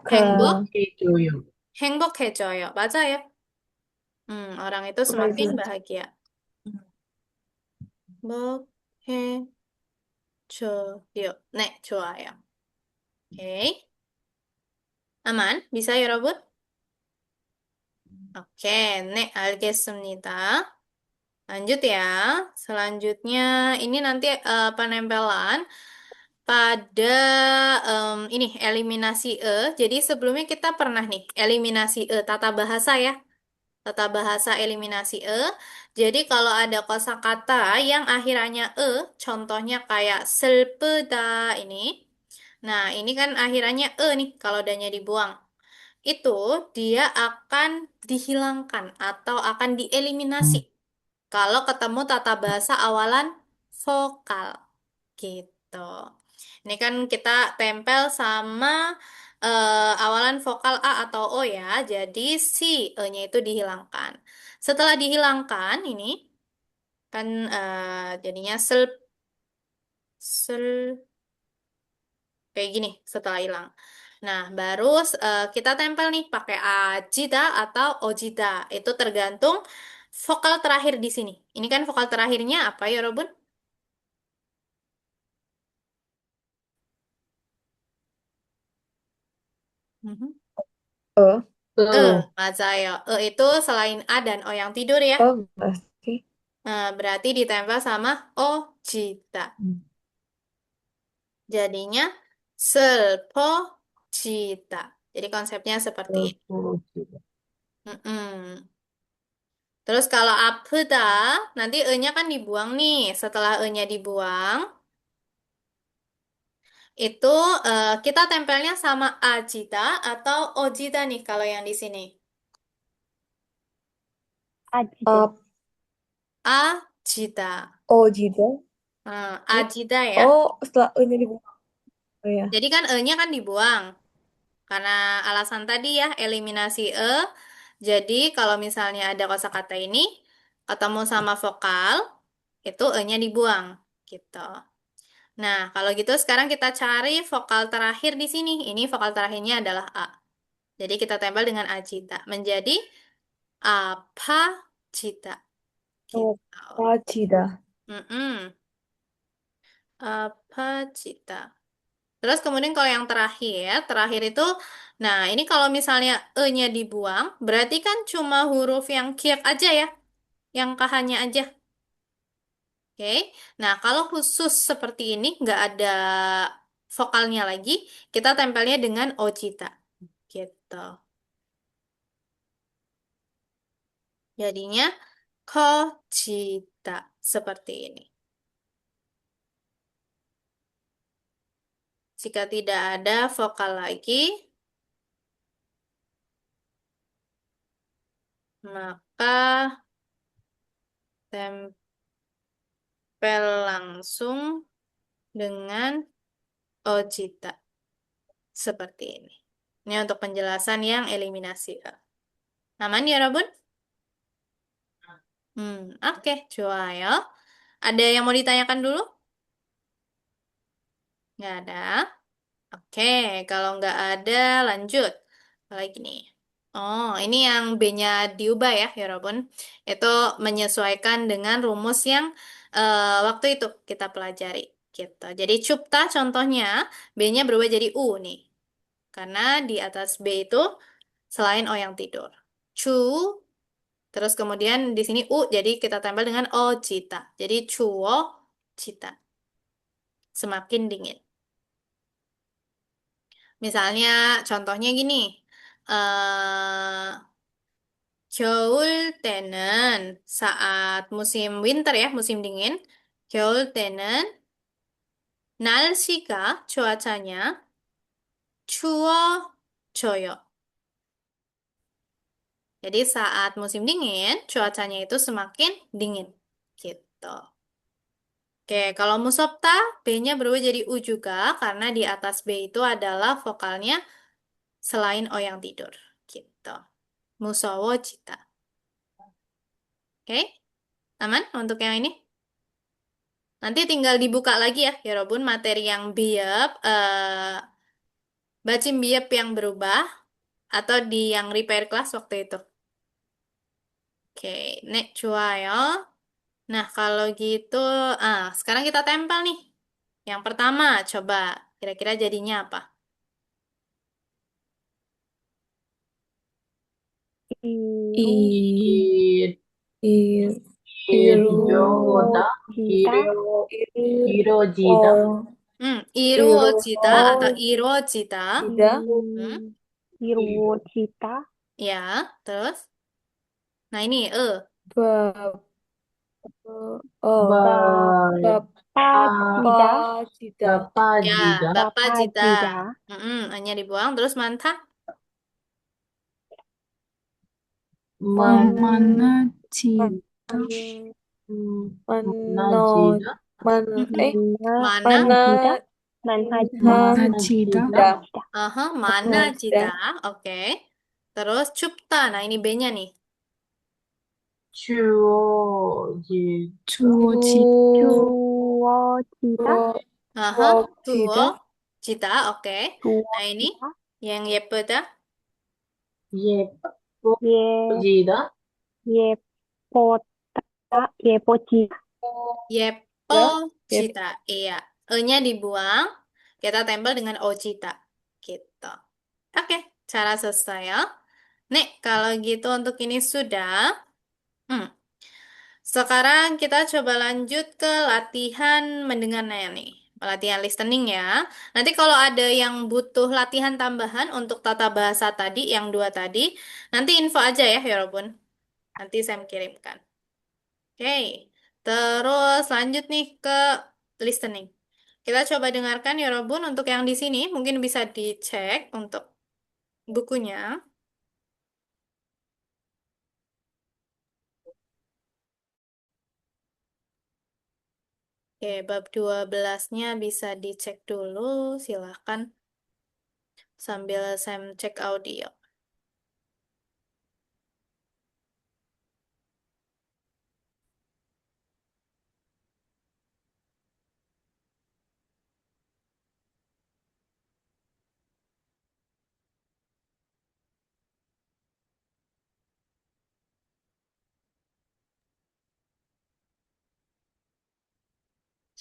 행복, 행복해줘요. 행복해져요. 맞아요. Orang itu semakin Bagus. bahagia. 행복해져요. 네, 좋아요. 오케이. 아만, bisa ya, Robot? Oke, 네, 알겠습니다. Lanjut ya. Selanjutnya, ini nanti penempelan pada ini eliminasi E. Jadi sebelumnya kita pernah nih eliminasi E tata bahasa ya. Tata bahasa eliminasi E. Jadi kalau ada kosakata yang akhirannya E, contohnya kayak 슬프다 ini. Nah, ini kan akhirannya E nih kalau adanya dibuang. Itu dia akan dihilangkan atau akan dieliminasi kalau ketemu tata bahasa awalan vokal. Gitu. Ini kan kita tempel sama awalan vokal A atau O ya. Jadi si E-nya itu dihilangkan. Setelah dihilangkan ini kan jadinya sel kayak gini setelah hilang. Nah, baru kita tempel nih pakai ajida atau ojida. Itu tergantung vokal terakhir di sini. Ini kan vokal terakhirnya apa ya, Robun? Mhm. Oh, 그, 맞아요. Itu selain A dan O yang tidur ya. oh, enggak sih. Berarti ditempel sama ojita. Jadinya selpojita. Jadi konsepnya seperti ini. 그, Mm-mm. Terus kalau apeda, nanti E-nya kan dibuang nih. Setelah E-nya dibuang, itu kita tempelnya sama ajita atau ojita nih kalau yang di sini. Ajida, Uh, Ajita. oh, Jida. Ajita ya. Oh, setelah ini dibuka. Oh, ya. Jadi kan E-nya kan dibuang. Karena alasan tadi ya, eliminasi E. Jadi kalau misalnya ada kosakata ini, ketemu sama vokal, itu E-nya dibuang. Gitu. Nah, kalau gitu sekarang kita cari vokal terakhir di sini. Ini vokal terakhirnya adalah A. Jadi kita tempel dengan ajita. Menjadi apa cita. Oh, Gitu. Jida. Mm-mm. Apa cita. Terus kemudian kalau yang terakhir, terakhir itu, nah ini kalau misalnya E-nya dibuang, berarti kan cuma huruf yang kiak aja ya, yang kahanya aja. Oke, nah kalau khusus seperti ini, nggak ada vokalnya lagi, kita tempelnya dengan ojita. Gitu. Jadinya kojita, seperti ini. Jika tidak ada vokal lagi, maka tempel langsung dengan ojita. Seperti ini. Ini untuk penjelasan yang eliminasi A. Aman ya, Robun? Oke, 좋아요. Ada yang mau ditanyakan dulu? Nggak ada. Oke, kalau nggak ada, lanjut. Apalagi nih? Oh, ini yang B-nya diubah ya, Yorobun. Itu menyesuaikan dengan rumus yang waktu itu kita pelajari. Gitu. Jadi cupta contohnya, B-nya berubah jadi U nih. Karena di atas B itu selain O yang tidur. Cu, terus kemudian di sini U, jadi kita tempel dengan O cita. Jadi cuo cita. Semakin dingin. Misalnya contohnya gini. eh 겨울 때는 saat musim winter ya, musim dingin. 겨울 때는 날씨가 cuacanya 추워져요. Jadi saat musim dingin, cuacanya itu semakin dingin. Gitu. Oke, kalau musopta, B-nya berubah jadi U juga, karena di atas B itu adalah vokalnya selain O yang tidur. Gitu. Musowo cita. Oke, aman untuk yang ini? Nanti tinggal dibuka lagi ya Robun, materi yang biep, bacim biep yang berubah, atau di yang repair class waktu itu. Oke, nek ya. Nah, kalau gitu, sekarang kita tempel nih. Yang pertama, coba kira-kira jadinya apa? Iru, I, 이, i, 이러다, iru, Irojita, 이러, i, 이러지다, o, iru, Iruojita atau o, irojita? ida, Hmm, Irojita, ya, terus? Nah, ini, bab, o, bab, Bapajida, pajida, Ya, 바빠지다, Bapak Jita. Bapajida, Hanya dibuang, terus mantap. man, 만나지, 음, mano, 만나지다, man, Mana? mana, Manhajida, 만나지다, manhajida, Mana manhajida, Jita. Oke. Terus Cupta. Nah, ini B-nya nih. 주어지, 주어지, Cuocita, Tuo. 주어지다, Cita, oke. Nah, ini Cuocita, yang Yepeda. Ye, 예뻐지다, Yepota, Yepocita, Yepo ya, yep, Cita. Iya. E-nya dibuang. Kita tempel dengan O Cita. Gitu. Oke. Cara selesai ya. Nek, kalau gitu untuk ini sudah. Hmm. Sekarang kita coba lanjut ke latihan mendengarnya nih. Latihan listening ya. Nanti kalau ada yang butuh latihan tambahan untuk tata bahasa tadi, yang dua tadi, nanti info aja ya Robun. Nanti saya kirimkan. Oke. Terus lanjut nih ke listening. Kita coba dengarkan ya Robun untuk yang di sini. Mungkin bisa dicek untuk bukunya. Oke, bab 12-nya bisa dicek dulu, silahkan. Sambil saya cek audio.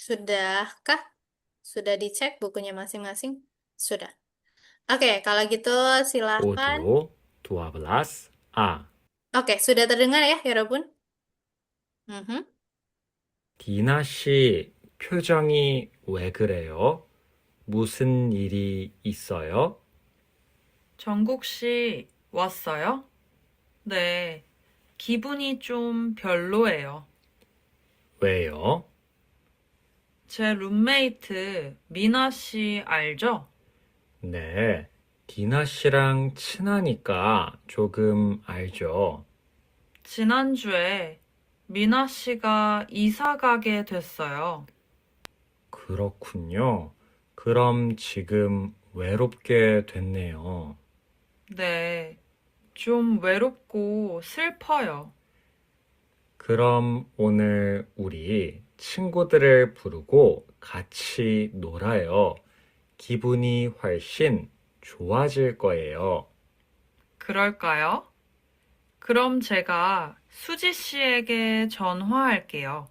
Sudahkah? Sudah dicek bukunya masing-masing? Sudah. Oke, kalau gitu silahkan. 오디오 12 A. Oke, sudah terdengar ya, Yorobun? Mhm. 디나 씨 표정이 왜 그래요? 무슨 일이 있어요? 정국 씨 왔어요? 네, 기분이 좀 별로예요. 왜요? 제 룸메이트 미나 씨 알죠? 네, 디나 씨랑 친하니까 조금 알죠. 지난주에 미나 씨가 이사 가게 됐어요. 그렇군요. 그럼 지금 외롭게 됐네요. 네, 좀 외롭고 슬퍼요. 그럼 오늘 우리 친구들을 부르고 같이 놀아요. 기분이 훨씬 좋아질 거예요. 그럴까요? 그럼 제가 수지 씨에게 전화할게요.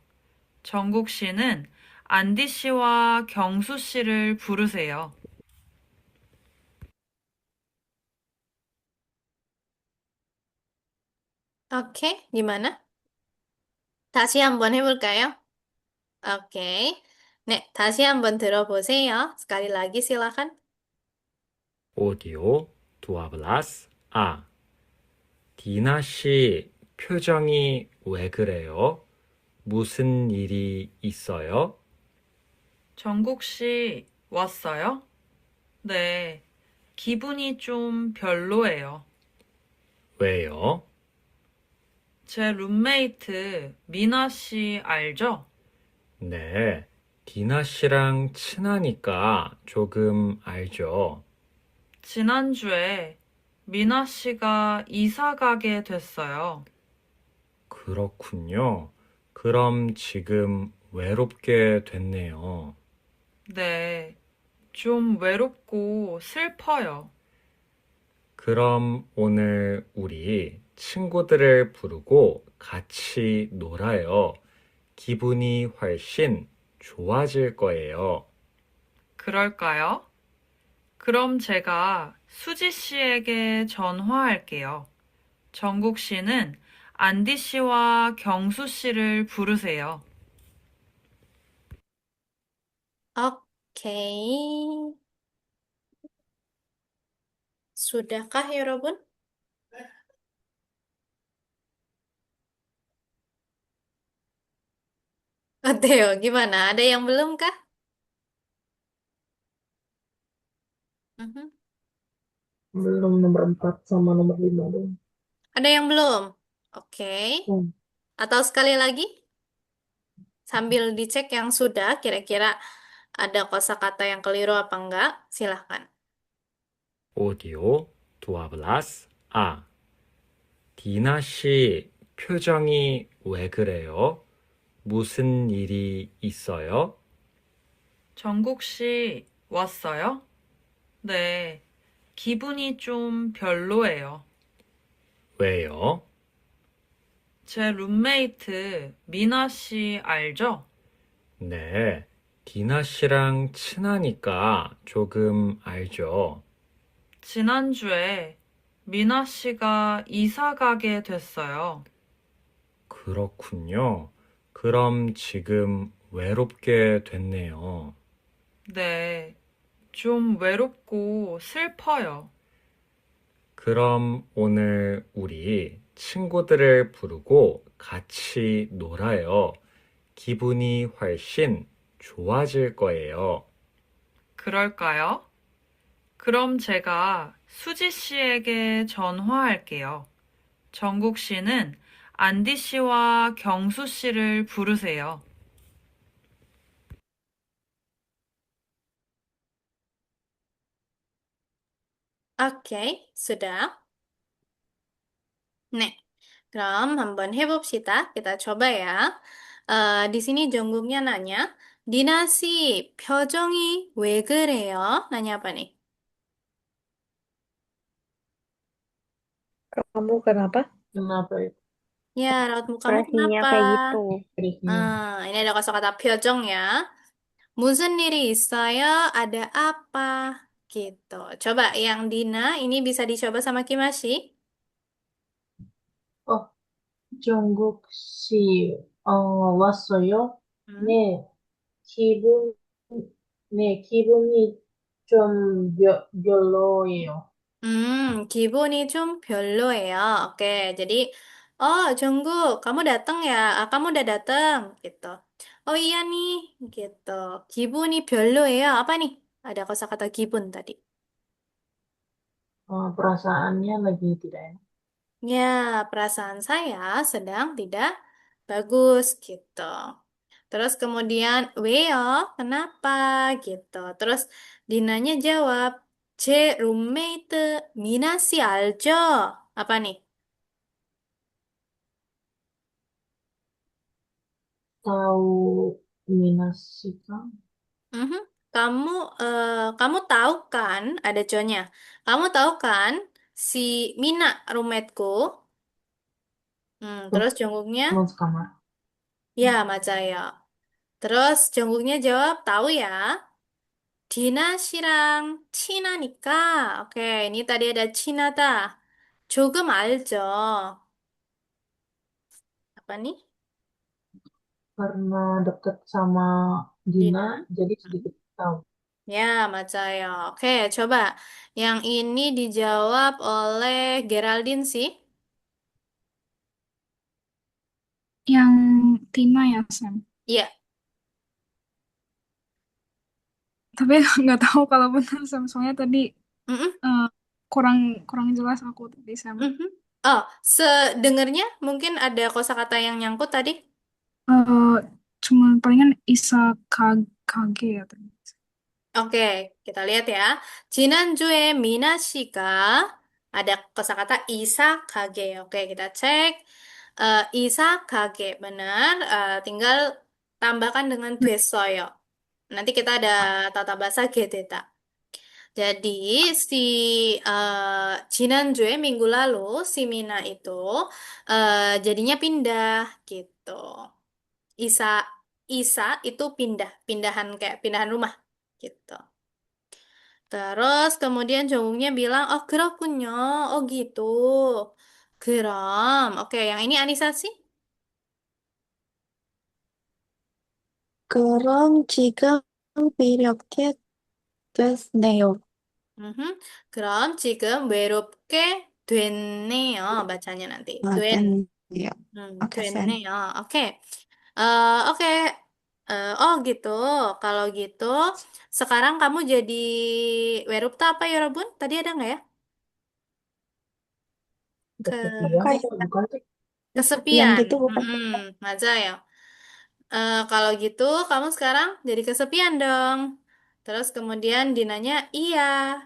정국 씨는 안디 씨와 경수 씨를 부르세요. Oke, gimana? 다시 한번 해볼까요? Oke. 네, 다시 한번 들어보세요. Sekali lagi silakan. 오디오 12A. 디나 씨 표정이 왜 그래요? 무슨 일이 있어요? 정국 씨 왔어요? 네, 기분이 좀 별로예요. 왜요? 제 룸메이트 미나 씨 알죠? 네, 디나 씨랑 친하니까 조금 알죠. 지난주에 미나 씨가 이사 가게 됐어요. 그렇군요. 그럼 지금 외롭게 됐네요. 네, 좀 외롭고 슬퍼요. 그럼 오늘 우리 친구들을 부르고 같이 놀아요. 기분이 훨씬 좋아질 거예요. 그럴까요? 그럼 제가 수지 씨에게 전화할게요. 정국 씨는 안디 씨와 경수 씨를 부르세요. Oke. Sudahkah, Yorobun? Teo, gimana? Ada yang belum kah? Mhm. Belum nomor 4 sama nomor 5 dong. Ada yang belum? Oke. Hmm. Atau sekali lagi? Sambil dicek yang sudah, kira-kira ada kosakata yang keliru apa enggak? Silahkan. 오디오 12A. 디나 씨 표정이 왜 그래요? 무슨 일이 있어요? 정국 씨 왔어요? 네, 기분이 좀 별로예요. 왜요? 제 룸메이트 미나 씨 알죠? 네, 디나 씨랑 친하니까 조금 알죠. 지난주에 미나 씨가 이사 가게 됐어요. 그렇군요. 그럼 지금 외롭게 됐네요. 네, 좀 외롭고 슬퍼요. 그럼 오늘 우리 친구들을 부르고 같이 놀아요. 기분이 훨씬 좋아질 거예요. 그럴까요? 그럼 제가 수지 씨에게 전화할게요. 정국 씨는 안디 씨와 경수 씨를 부르세요. Oke, sudah. 네, 그럼 한번 해봅시다. kita coba ya. di sini Jongkungnya nanya, Dina 씨, 표정이 왜 그래요? Nanya apa nih? Kamu kenapa? Kenapa itu? Ya, raut mukamu Ekspresinya kenapa? kayak gitu. Ekspresinya. Ini ada kosakata 표정 ya. 무슨 일이 있어요? Ada apa? Gitu. Coba yang Dina, ini bisa dicoba sama Kimashi. Oh, 정국 씨, 왔어요? Hmm. 네, 기분, 기분이 좀 별로예요. 기분이 좀 별로예요. Oke, jadi, oh, Jungkook, kamu datang ya? Kamu udah datang, gitu. Oh iya nih, gitu. 기분이 별로예요. Apa nih? Ada kosakata 기분 tadi. Perasaannya lagi tidak enak. Ya, perasaan saya sedang tidak bagus, gitu. Terus kemudian, Weo, kenapa? Gitu. Terus Dinanya jawab, 제 룸메이트 미나 씨 알죠? Apa nih? Tahu minus sih, Kang? Mhm. Kamu tahu kan, ada connya. Kamu tahu kan Si Mina, roommateku. Terus Jungkooknya, Teman sekamar. ya 맞아요. Terus Jungkooknya jawab, tahu ya. 디나 씨랑 친하니까. Oke, ini tadi ada 친하다. 조금 알죠. Apa nih? Karena deket sama Gina, Dina. jadi sedikit tahu. Ya, 맞아요. Oke, coba. Yang ini dijawab oleh Geraldine sih. Yang Tina ya, Sam. Iya. Tapi nggak tahu kalau benar, Sam. Soalnya tadi Mm-mm. eh, kurang kurang jelas aku tadi, Sam. Mhm. Oh, sedengernya mungkin ada kosakata yang nyangkut tadi. Eh, Cuma palingan Isa Kage ya tadi. Oke, kita lihat ya. 지난주에 미나 씨가 ada kosakata isa kage. Oke, kita cek. Isa kage benar. Tinggal tambahkan dengan desoyo. Nanti kita ada tata bahasa gedeta. Jadi si 지난주에 minggu lalu si Mina itu jadinya pindah gitu. Isa Isa itu pindahan kayak pindahan rumah gitu. Terus kemudian Jongungnya bilang, oh 그렇군요. Oh gitu. Geram. Oke, yang ini Anissa sih. 그럼 지금 이렇게 됐네요. Mhm. 그럼 지금 외롭게 됐네요. bacanya nanti. 아, 됐네요. 오케이, 쌤. 됐네요. Oke. Oke. Oh gitu. Kalau gitu, sekarang kamu jadi werupta apa ya, Robun? Tadi ada nggak ya? Kesepian Kayak atau bukan sih? kesepian Kesepian. gitu bukan? Maza ya. Kalau gitu, kamu sekarang jadi kesepian dong. Terus kemudian Dinanya, iya.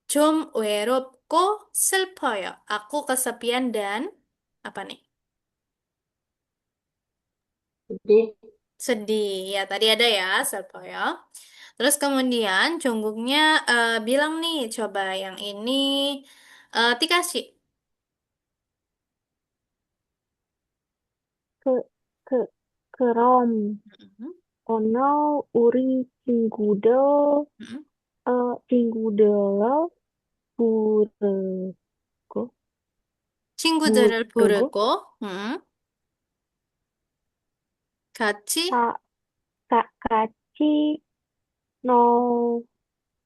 좀 외롭고 슬퍼요. Aku kesepian dan apa nih? Jadi, Sedih. Ya, tadi ada ya, 슬퍼요. Terus kemudian Jungkooknya bilang nih, coba yang ini Tikashi. 그, 그, 그럼 Mhm, 오늘 우리 mhm. 친구들을 부르고, 친구들을 부르고, 부르고 같이 가, 같이 놀,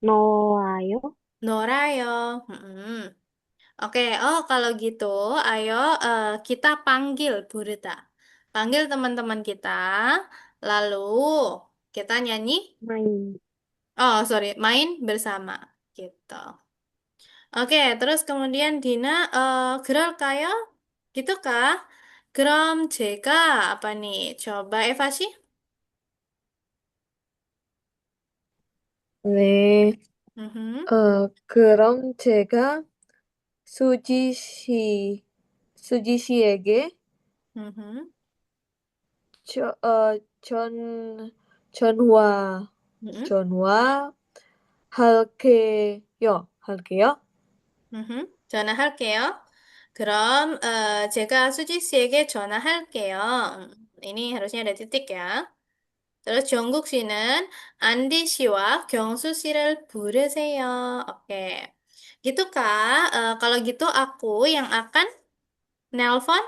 놀아요. 놀아요. Oke, oh kalau gitu, ayo kita panggil Burita. Panggil teman-teman kita, lalu kita nyanyi. 마인. Oh, sorry, main bersama. Gitu. Oke, terus kemudian Dina, 그럴까요? Gitu kah? 그럼 제가 apa nih? Coba Eva sih. 네. Mhm, 그럼 제가 수지 씨, 수지 씨에게 mhm, 저, 어, 전, 전화, mhm, 전화 할게요. 전화할게요. 그럼 제가 수지 씨에게 전화할게요. ini harusnya ada titik ya. terus 정국 씨는 안디 씨와 경수 씨를 부르세요. Oke. Gitu Kak. Kalau gitu aku yang akan nelpon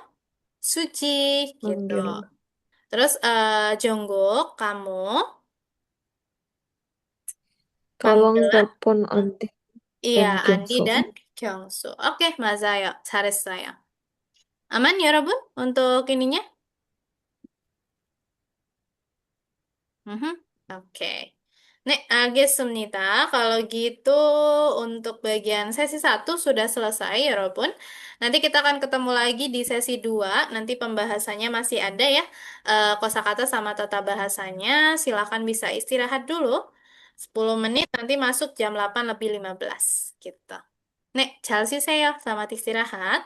Suci gitu. manggil. Terus Jungkook kamu Tolong panggil telepon Andi iya dan Andi Kyungso. dan Kyungsu. Oke, 맞아요. 잘했어요. Aman ya, Robun, untuk ininya? Mhm. Oke. Nek, 알겠습니다. Kalau gitu untuk bagian sesi satu sudah selesai ya, Robun. Nanti kita akan ketemu lagi di sesi 2. Nanti pembahasannya masih ada ya. Kosakata sama tata bahasanya. Silakan bisa istirahat dulu. 10 menit, nanti masuk jam 8 lebih 15. Gitu. Nek, 잘 쉬세요. Selamat istirahat.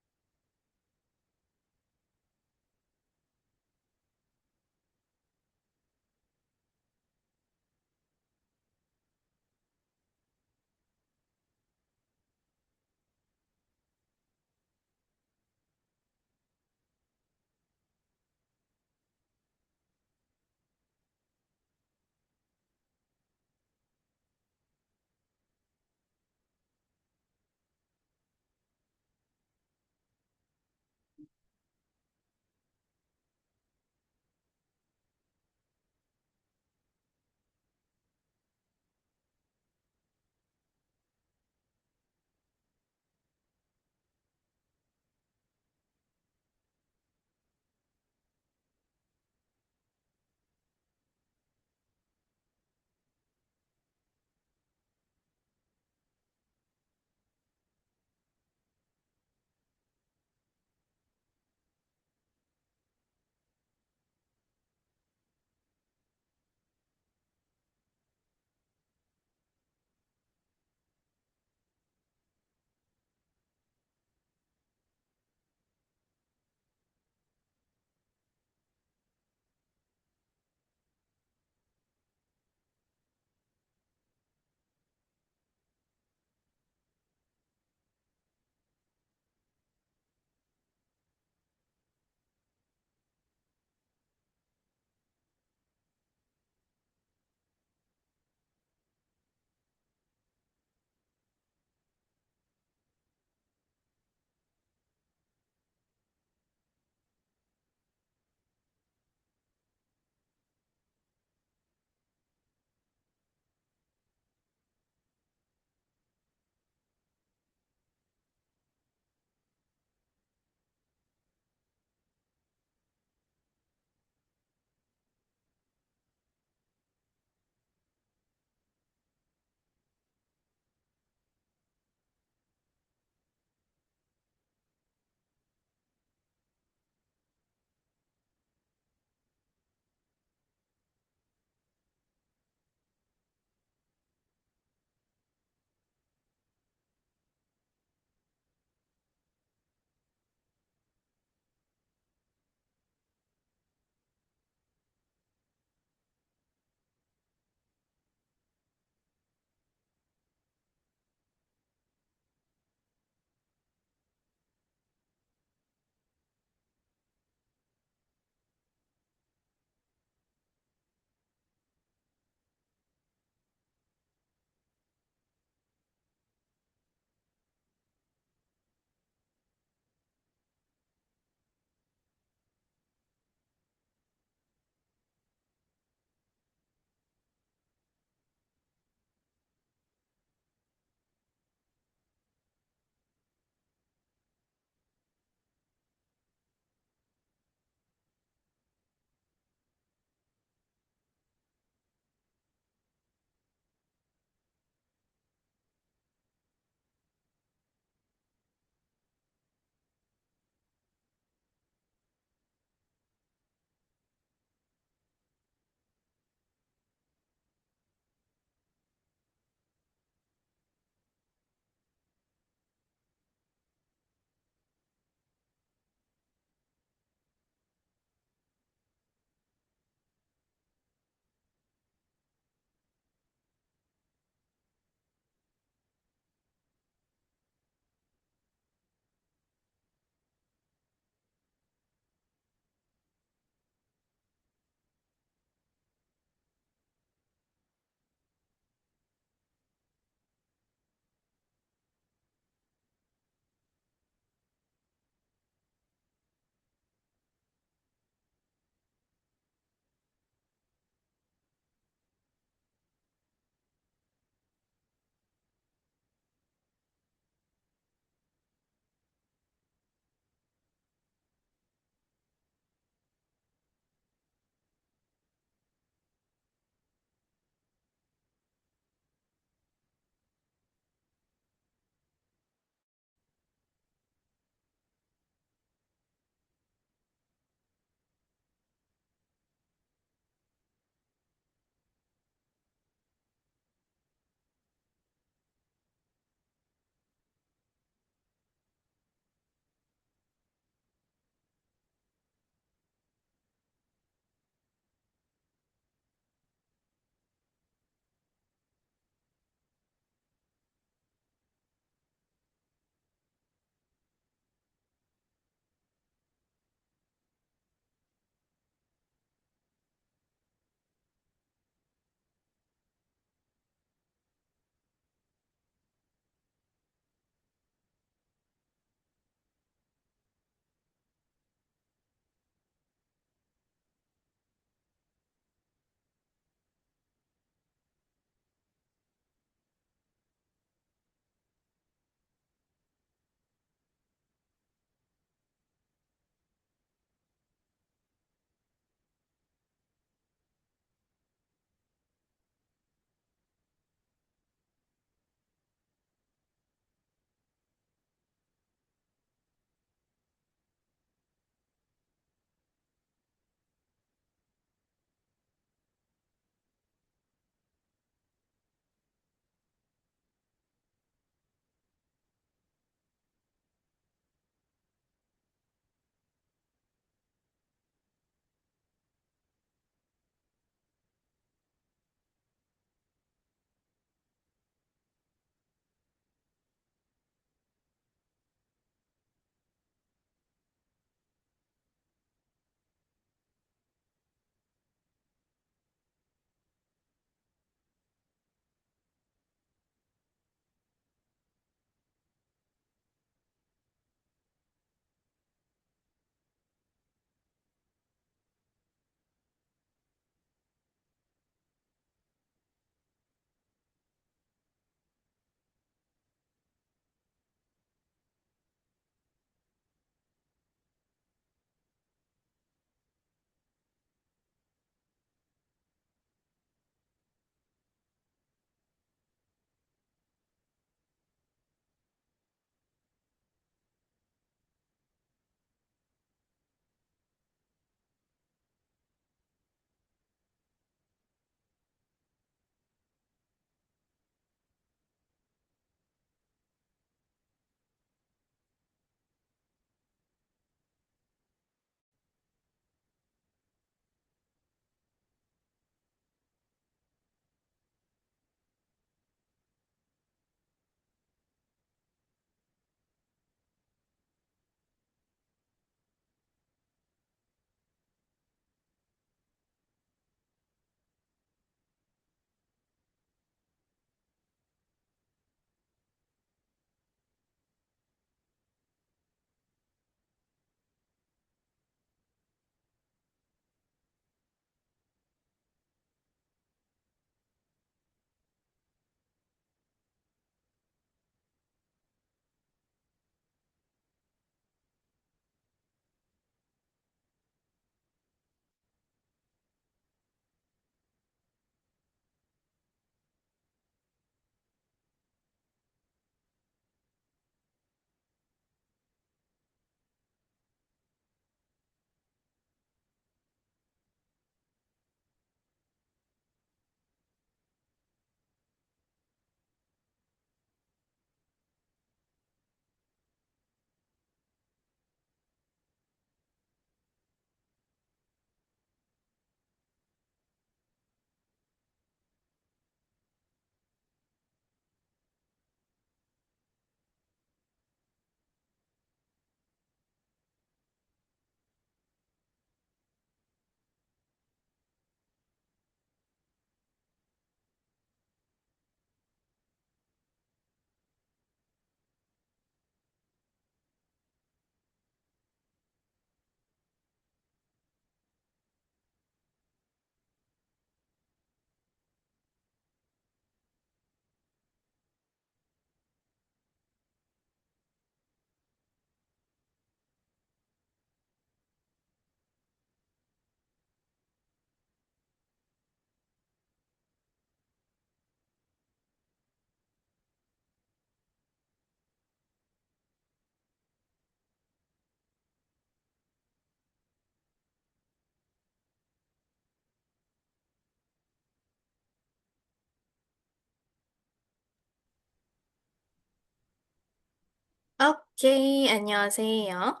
Oke, 안녕하세요.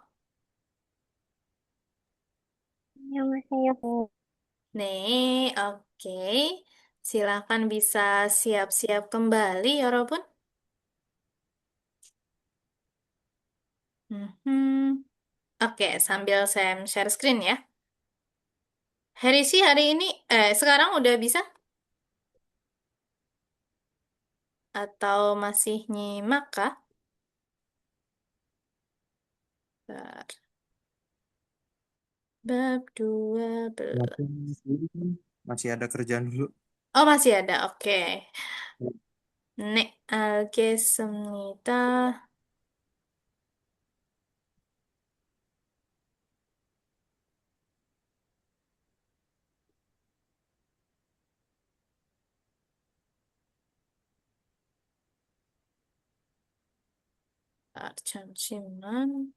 안녕하세요. 네, oke. Silakan bisa siap-siap kembali, 여러분. Mhm. Oke, sambil saya share screen ya. Herisi hari ini, sekarang udah bisa? Atau masih nyimak kah? Bentar. Bab 12. Masih ada kerjaan dulu. Oh, masih ada. Oke. 네, 알겠습니다. 잠시만.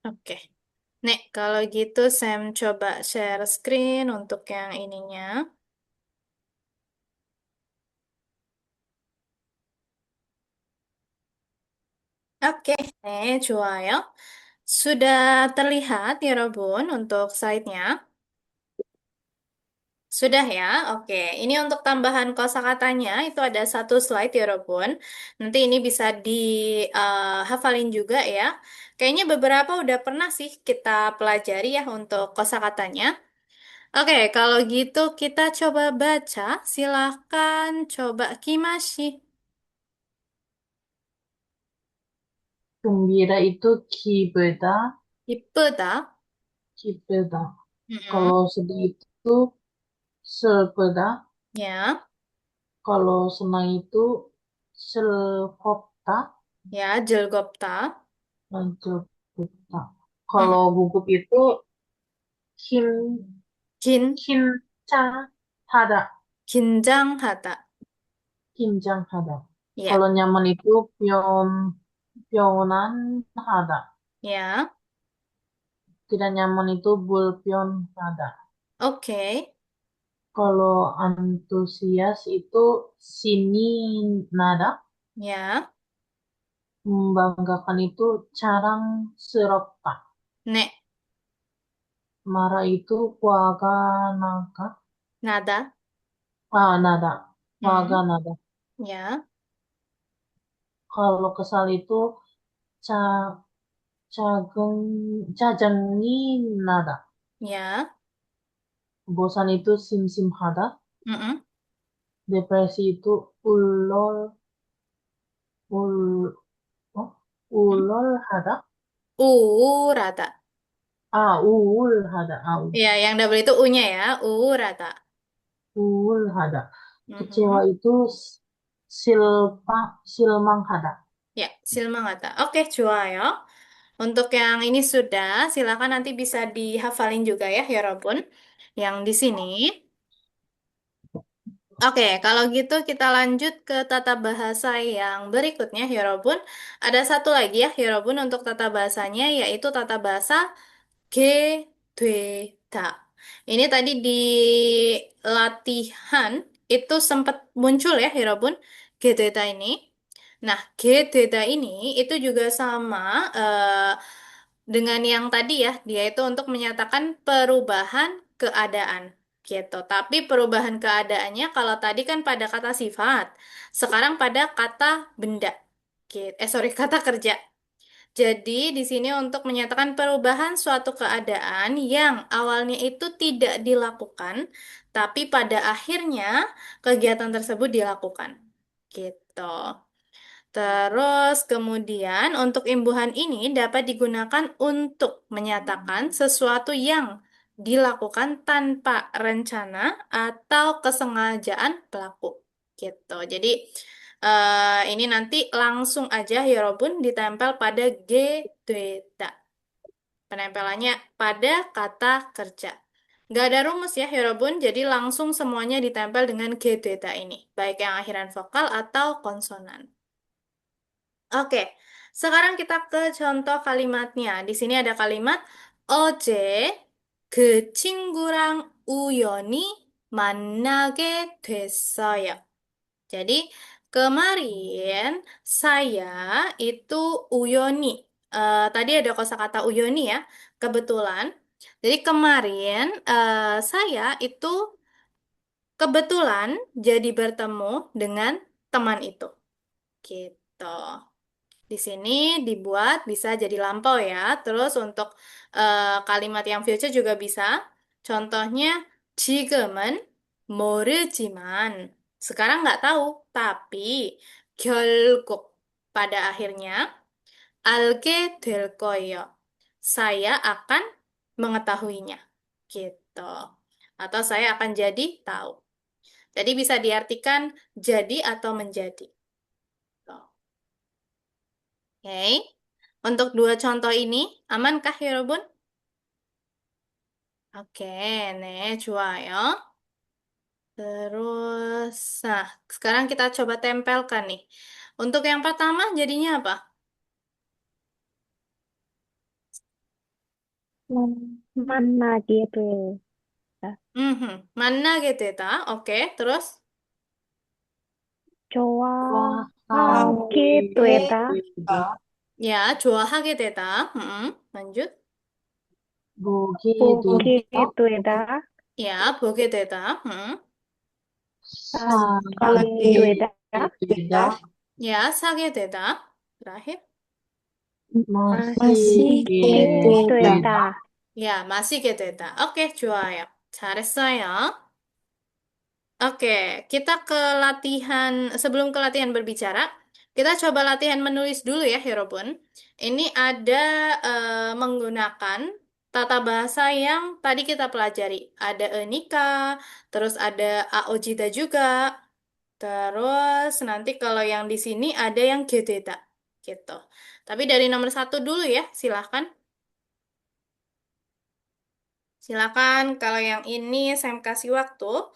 Oke. Nek, kalau gitu Sam coba share screen untuk yang ininya. Oke, 네, 좋아요. Sudah terlihat ya, Robun, untuk slide-nya? Sudah ya? Oke. Ini untuk tambahan kosakatanya, itu ada satu slide ya, Robun. Nanti ini bisa dihafalin juga ya. Kayaknya beberapa udah pernah sih kita pelajari ya untuk kosakatanya. Oke, kalau gitu kita coba baca. Silahkan coba Kimashi. Gembira itu 기쁘다, 이쁘다. 기쁘다. Mm-mm. Kalau sedih itu 슬프다. Ya, Kalau senang itu 슬펐다, ya, 즐겁다. 즐겁다. Mm-mm. Kalau gugup itu 긴, 긴, 긴장하다, 긴장하다. 긴장하다. Ya, kalau nyaman itu 변하다. ya. Tidak nyaman itu 불편하다. Oke. Kalau antusias itu sininada. Ya. Membanggakan itu 자랑스럽다. 네. Marah itu 화가 나다. 나다. Nada. 화가 Mm. nada. Ya. Kalau kesal itu ca, 짜증이 nada. Ya. Bosan itu 심심하다. Mm-mm. Depresi itu ul, oh, ulolhada. 우울하다. Uulhada. Ya, yang double itu U-nya ya. 우울하다. Uulhada. Kecewa Mhm. itu silmanghada. Ya, 실망하다. Oke, 좋아요. Untuk yang ini sudah, silakan nanti bisa dihafalin juga ya, ya Robun. Yang di sini. Oke, kalau gitu kita lanjut ke tata bahasa yang berikutnya, ya Robun. Ada satu lagi ya, ya Robun, untuk tata bahasanya, yaitu tata bahasa 되다. Ini tadi di latihan itu sempat muncul ya, Hirobun, 되다 ini. Nah, 되다 ini itu juga sama dengan yang tadi ya, dia itu untuk menyatakan perubahan keadaan gitu. Tapi perubahan keadaannya kalau tadi kan pada kata sifat, sekarang pada kata benda. Sorry, kata kerja. Jadi, di sini untuk menyatakan perubahan suatu keadaan yang awalnya itu tidak dilakukan, tapi pada akhirnya kegiatan tersebut dilakukan. Gitu. Terus, kemudian untuk imbuhan ini dapat digunakan untuk menyatakan sesuatu yang dilakukan tanpa rencana atau kesengajaan pelaku. Gitu. Jadi, ini nanti langsung aja ya Robun ditempel pada gedeta. Penempelannya pada kata kerja. Nggak ada rumus ya Robun, jadi langsung semuanya ditempel dengan gedeta ini. Baik yang akhiran vokal atau konsonan. Oke, sekarang kita ke contoh kalimatnya. Di sini ada kalimat 어제 그 친구랑 우연히 만나게 됐어요. Jadi kemarin saya itu uyoni. Tadi ada kosakata uyoni ya, kebetulan. Jadi kemarin saya itu kebetulan jadi bertemu dengan teman itu. Gitu. Di sini dibuat bisa jadi lampau ya. Terus untuk kalimat yang future juga bisa. Contohnya 지금은 모르지만 sekarang nggak tahu, tapi 결국 pada akhirnya 알게 될 거예요. Saya akan mengetahuinya. Gitu. Atau saya akan jadi tahu. Jadi bisa diartikan jadi atau menjadi. Tuh. Oke. Untuk dua contoh ini, amankah ya, Robun? Oke, nih, 좋아요. Terus, nah, sekarang kita coba tempelkan nih. Untuk yang pertama, jadinya apa? 만나게 되다. 만나게 되다. Oke, terus? 좋아하게 Wahai 되다. kita Ya, 좋아하게 되다. Lanjut. bogi 보게 kita 되다. Ya, 보게 되다. 사게 사게 되다. 되다. Ya, 사게 되다. Terakhir. 마시게 마시게 되다. 되다. Ya, 마시게 되다. Oke, 좋아요. 잘했어요. Oke, kita ke latihan, sebelum ke latihan berbicara, kita coba latihan menulis dulu ya, Hirobun. Ini ada menggunakan tata bahasa yang tadi kita pelajari. Ada enika, terus ada aojida juga, terus nanti kalau yang di sini ada yang geteta, gitu. Tapi dari nomor satu dulu ya, silahkan. Silakan, kalau yang ini saya kasih waktu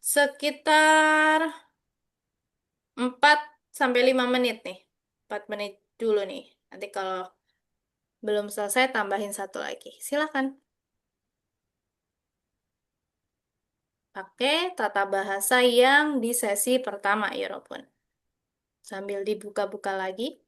sekitar 4 sampai 5 menit nih. 4 menit dulu nih. Nanti kalau belum selesai tambahin satu lagi. Silakan. Pakai tata bahasa yang di sesi pertama, ya Robun. Sambil dibuka-buka lagi.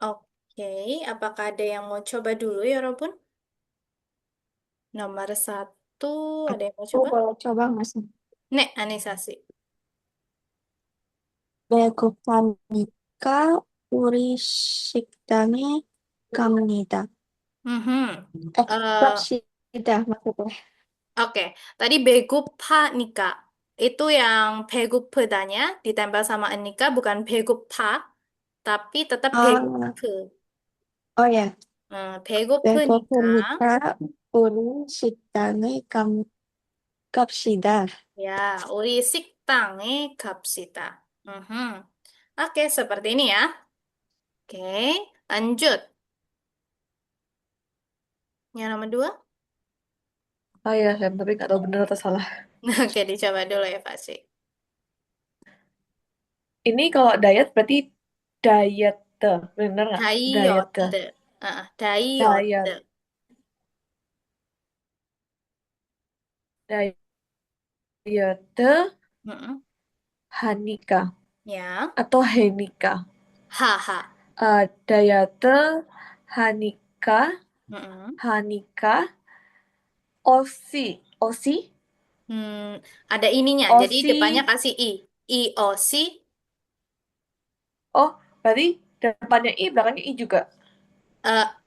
Oke, apakah ada yang mau coba dulu ya, Robun? Nomor 1, ada yang mau Aku coba? boleh coba nggak sih? Nek, Anisasi. 배고파니까 우리 식당에 갑니다. Mhm. Eh, 갑시다 maksudnya. Oke, tadi begupa nika. Itu yang begupedanya ditempel sama nika bukan begupa, tapi tetap 아, begupe. oh ya. Begupenika, 배고프니까 우리 식당에 갑시다. ya, uri siktange kapsita. Mhm. Oke, seperti ini ya. Oke, lanjut. Yang nomor 2. Oh iya, Sam, tapi nggak tahu benar atau salah. Oke, dicoba dulu ya, Fasih. Ini kalau diet berarti diet, bener nggak? Diet, Dayote. diet, Dayote. diet, Mhm. Hanika Ya, atau Henika. haha. Diet, Hanika, Mhm. Hanika, Osi, Osi, Hmm, ada ininya, jadi Osi. depannya kasih i. IOC. Oh, berarti depannya I, belakangnya I juga.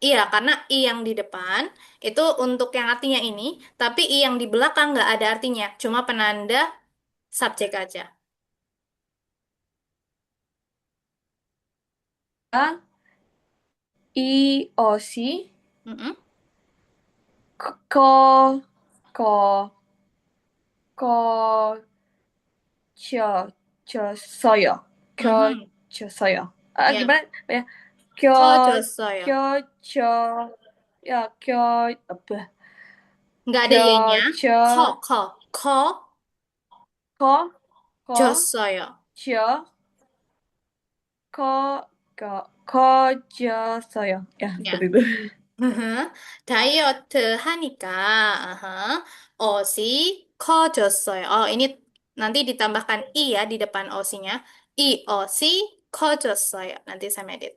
Iya, karena i yang di depan itu untuk yang artinya ini, tapi i yang di belakang nggak ada artinya, cuma penanda subjek aja. I, Osi, Mm-mm. ko, ko, ko, soyo, Mhm. soyo. Ya, Gimana ya? Kyo, kojossoyo. kyo, cho, ya, kyo, apa? Nggak ada Kyo, y-nya. cho, Ko, ko, ko, jossoyo. cho, ko, ko, ko, soyo. Ya, seperti Ya. itu. 다이어트 하니까, 옷이 커졌어요. ini nanti ditambahkan i ya di depan osinya. 이 옷이 커졌어요. Nanti saya edit.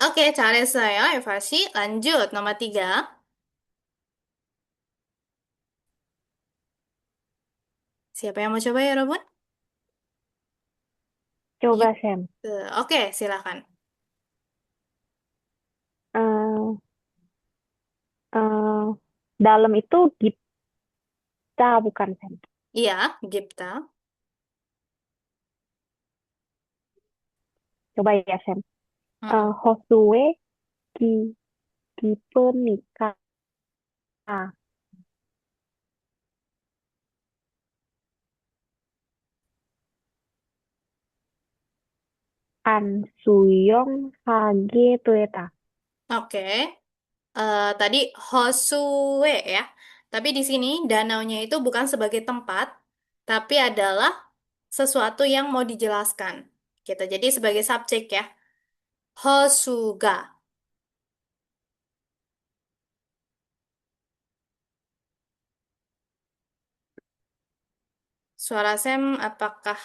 Oke, 잘했어요, Evasi. Lanjut, nomor 3. Siapa yang mau coba ya, Robun? Coba, Yuk. Sam. Oke, silakan. Eh, eh, dalam itu kita bukan, Sam. Iya, Gipta. Coba ya, Sam. Mm-mm. Josue ki kipe nikah an suyong hage tueta. Oke. Tadi Hosue ya. Tapi di sini danaunya itu bukan sebagai tempat, tapi adalah sesuatu yang mau dijelaskan. Gitu. Jadi sebagai subjek ya. Hosuga. Suara Sam apakah